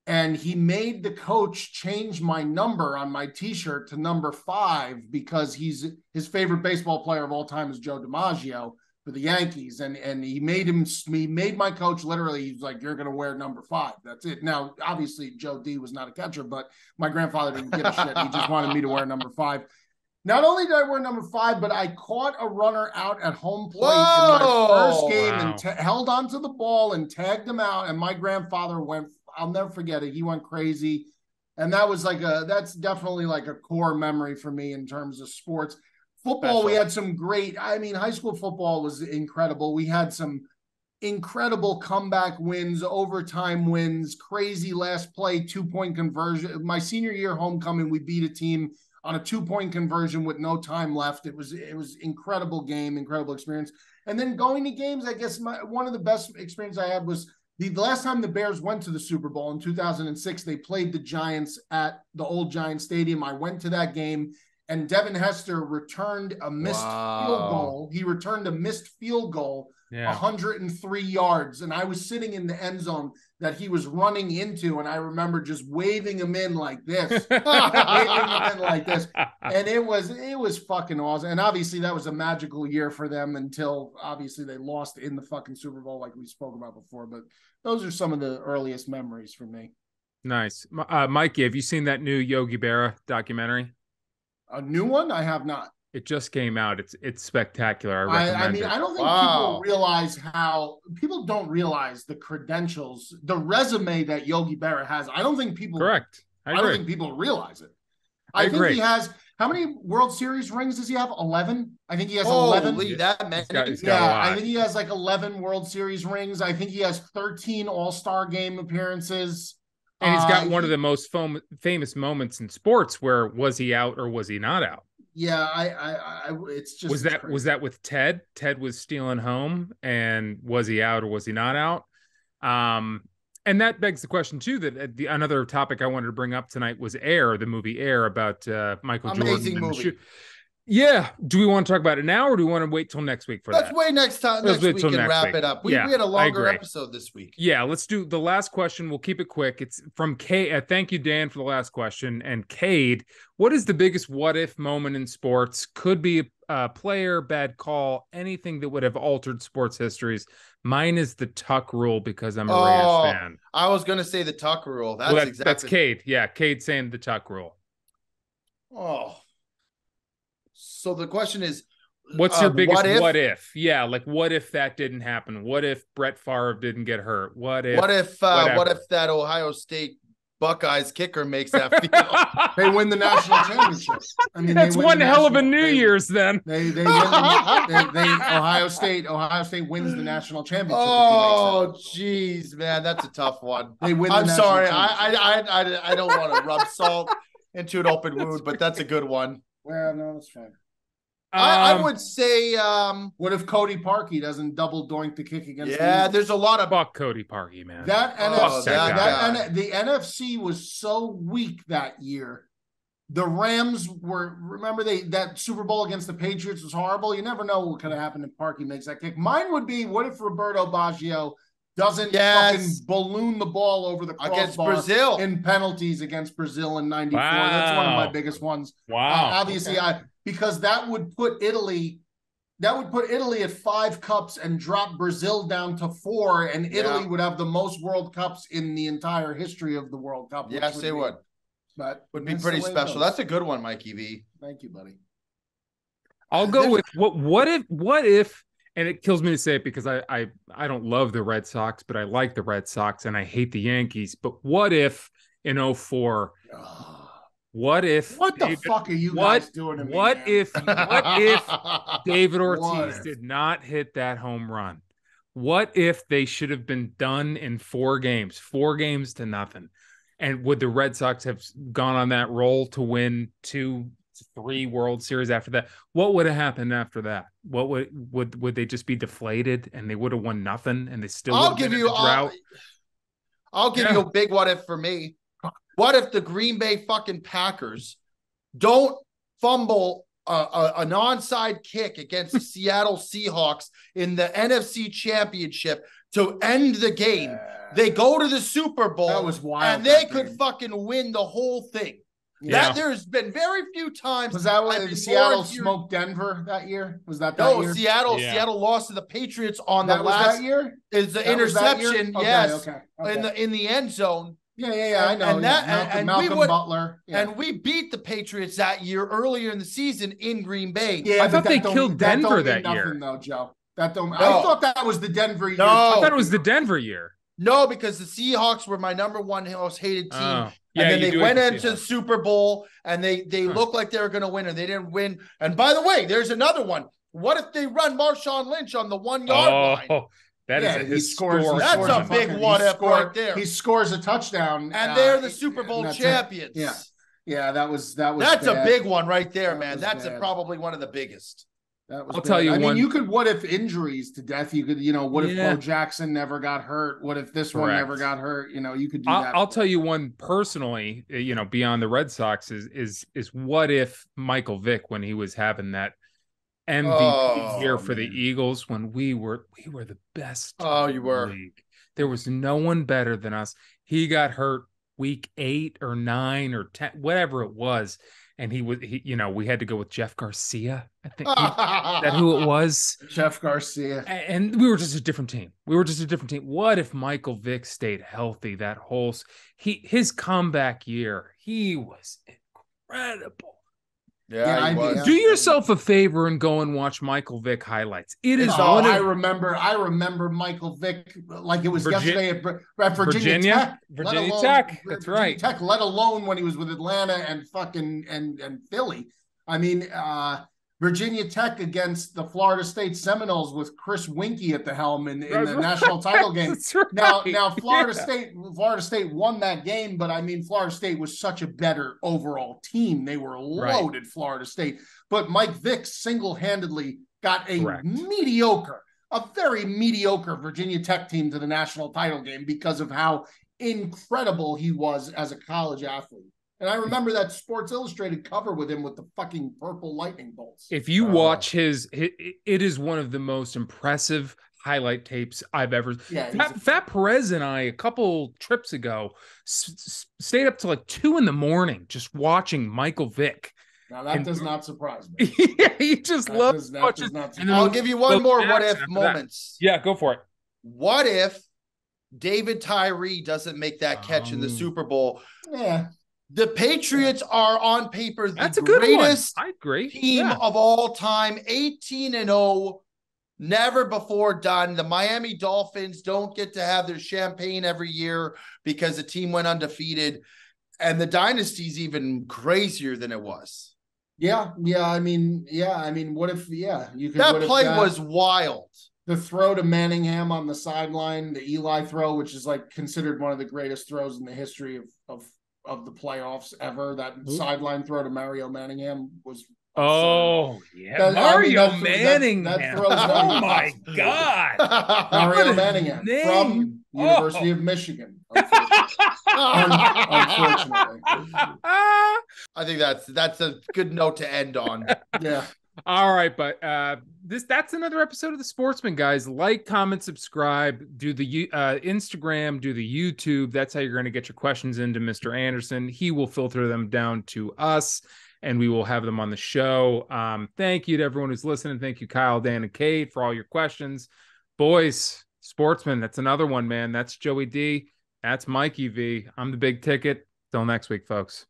And he made the coach change my number on my t-shirt to number 5 because his favorite baseball player of all time is Joe DiMaggio for the Yankees. And he made my coach literally, he's like, you're going to wear number 5. That's it. Now, obviously, Joe D was not a catcher, but my grandfather didn't give a shit. He just wanted me to wear number 5. Not only did I wear number 5, but I caught a runner out at home plate in my first game and held onto the ball and tagged him out. And my grandfather I'll never forget it. He went crazy. And that was that's definitely like a core memory for me in terms of sports. Football, we had some high school football was incredible. We had some incredible comeback wins, overtime wins, crazy last play, 2-point conversion. My senior year homecoming, we beat a team on a 2-point conversion with no time left. It was incredible game, incredible experience. And then going to games, I guess one of the best experience I had was the last time the Bears went to the Super Bowl in 2006, they played the Giants at the old Giants Stadium. I went to that game, and Devin Hester returned a missed field goal. He returned a missed field goal, 103 yards. And I was sitting in the end zone that he was running into, and I remember just waving him in like this. And it was fucking awesome. And obviously that was a magical year for them until obviously they lost in the fucking Super Bowl like we spoke about before. But those are some of the earliest memories for me. Nice. Mikey, have you seen that new Yogi Berra documentary? A new one? I have not. It just came out. It's spectacular. I recommend it. I don't think people realize the credentials, the resume that Yogi Berra has. I don't think people. Correct. I don't think people realize it. I think he has. How many World Series rings does he have? 11? I think he has Holy 11. That many? He's got a lot. I think he has like 11 World Series rings. I think he has 13 All-Star game appearances. And he's got one of the most famous moments in sports where was he out or was he not out? Yeah, it's just was that with Ted? Ted was stealing home, and was he out or was he not out? And that begs the question too, that another topic I wanted to bring up tonight was Air, the movie Air about Michael Jordan. Amazing movie. Yeah. Do we want to talk about it now, or do we want to wait till next week for that? Let's wait next week and wrap it up. We had a longer episode this week. Yeah, let's do the last question. We'll keep it quick. It's from Cade. Thank you, Dan, for the last question. And Cade, what is the biggest what-if moment in sports? Could be a player, bad call, anything that would have altered sports histories. Mine is the Tuck rule because I'm a Reyes fan. I was going to say the Tuck rule. That's Cade. Yeah, Cade saying the Tuck rule. Oh. So the question is, what's your biggest what if? Yeah, like what if that didn't happen? What if Brett Favre didn't get hurt? What if that Ohio State Buckeyes kicker makes that field? They win the national championship. I mean, that's one hell of a New Year's then. They win Ohio State wins the national championship. Oh, jeez, man, that's a tough one. They win. I'm sorry, I don't want to rub salt into an open wound, but that's a good one. Well, no, that's fine. I would say, what if Cody Parkey doesn't double doink the kick against? Yeah, there's a lot of fuck Cody Parkey, man. The NFC was so weak that year. The Rams were, remember that Super Bowl against the Patriots was horrible. You never know what could have happened if Parkey makes that kick. Mine would be, what if Roberto Baggio doesn't fucking balloon the ball over the crossbar against Brazil in penalties against Brazil in '94? Wow. That's one of my biggest ones. Wow. Obviously, because that would put Italy at 5 cups and drop Brazil down to 4, and Italy would have the most World Cups in the entire history of the World Cup. Yes, they would. But would be pretty special. That's a good one, Mikey V. Thank you, buddy. I'll go with what if, and it kills me to say it because I don't love the Red Sox, but I like the Red Sox and I hate the Yankees. But what if in 2004, what the fuck are you guys doing to me? What if David Ortiz did not hit that home run? What if they should have been done in 4 games, 4-0? And would the Red Sox have gone on that roll to win 2-3 World Series after that? What would have happened after that? What would they just be deflated and they would have won nothing and they still would have been in the drought? I'll give you a big what if for me. What if the Green Bay fucking Packers don't fumble an onside kick against the Seattle Seahawks in the NFC Championship to end the game? They go to the Super Bowl. That was wild. And they could fucking win the whole thing. Yeah. There's been very few times. Was that when Seattle smoked Denver that year? Was that year? No, Seattle lost to the Patriots on the last year. Is the interception? Yes, in the end zone. Yeah, I know. And Malcolm Butler. Yeah. And we beat the Patriots that year earlier in the season in Green Bay. Yeah, I thought they killed Denver that year. Though, Joe. I thought that was the Denver year. No, I thought it was the Denver year. No, because the Seahawks were my number 1 most hated team. Yeah, and then they went into the Super Bowl and they looked like they were going to win and they didn't win. And by the way, there's another one. What if they run Marshawn Lynch on the 1-yard line? That is a historic. That's a big what if right there. He scores a touchdown, and they're the Super Bowl champions. Yeah, that was. That's a big one right there, man. That's probably one of the biggest. I'll tell you. I mean, you could what if injuries to death. You could, what if Bo Jackson never got hurt? What if this one never got hurt? You could do that. I'll tell you one personally. Beyond the Red Sox is what if Michael Vick, when he was having that MVP year for the Eagles, when we were the best. Oh, you were. League. There was no one better than us. He got hurt week 8 or 9 or 10, whatever it was, and we had to go with Jeff Garcia. I think that who it was. Jeff Garcia. And we were just a different team. What if Michael Vick stayed healthy that whole his comeback year? He was incredible. Yeah, do yourself a favor and go and watch Michael Vick highlights. It is. I remember Michael Vick like it was yesterday at Virginia Tech. Virginia Tech. That's right. Tech, let alone when he was with Atlanta and fucking and Philly. I mean, Virginia Tech against the Florida State Seminoles with Chris Winkie at the helm in the national title game. Right. Now Florida State won that game, but I mean, Florida State was such a better overall team. They were loaded, Florida State. But Mike Vick single-handedly got a very mediocre Virginia Tech team to the national title game because of how incredible he was as a college athlete. And I remember that Sports Illustrated cover with him with the fucking purple lightning bolts. If you watch it is one of the most impressive highlight tapes I've ever. Yeah, Fat Perez and I, a couple trips ago, stayed up till like 2 a.m. just watching Michael Vick. Now that does not surprise me. Yeah, he just loves watching. I'll give you one more what if moments. Yeah, go for it. What if David Tyree doesn't make that catch in the Super Bowl? Yeah. The Patriots are on paper the greatest team of all time, 18-0, never before done. The Miami Dolphins don't get to have their champagne every year because the team went undefeated, and the dynasty's even crazier than it was. Yeah. I mean, what if? Yeah, you could. That play was wild. The throw to Manningham on the sideline, the Eli throw, which is like considered one of the greatest throws in the history of the playoffs ever. That sideline throw to Mario Manningham was Mario Manningham. That throws oh my God. Mario Manningham from University of Michigan. Unfortunately. I think that's a good note to end on. Yeah. All right, but that's another episode of the Sportsman, guys. Like, comment, subscribe, do the Instagram, do the YouTube. That's how you're going to get your questions into Mr. Anderson. He will filter them down to us, and we will have them on the show. Thank you to everyone who's listening. Thank you, Kyle, Dan, and Kate, for all your questions. Boys, Sportsman, that's another one, man. That's Joey D. That's Mikey V. I'm the Big Ticket. Till next week, folks.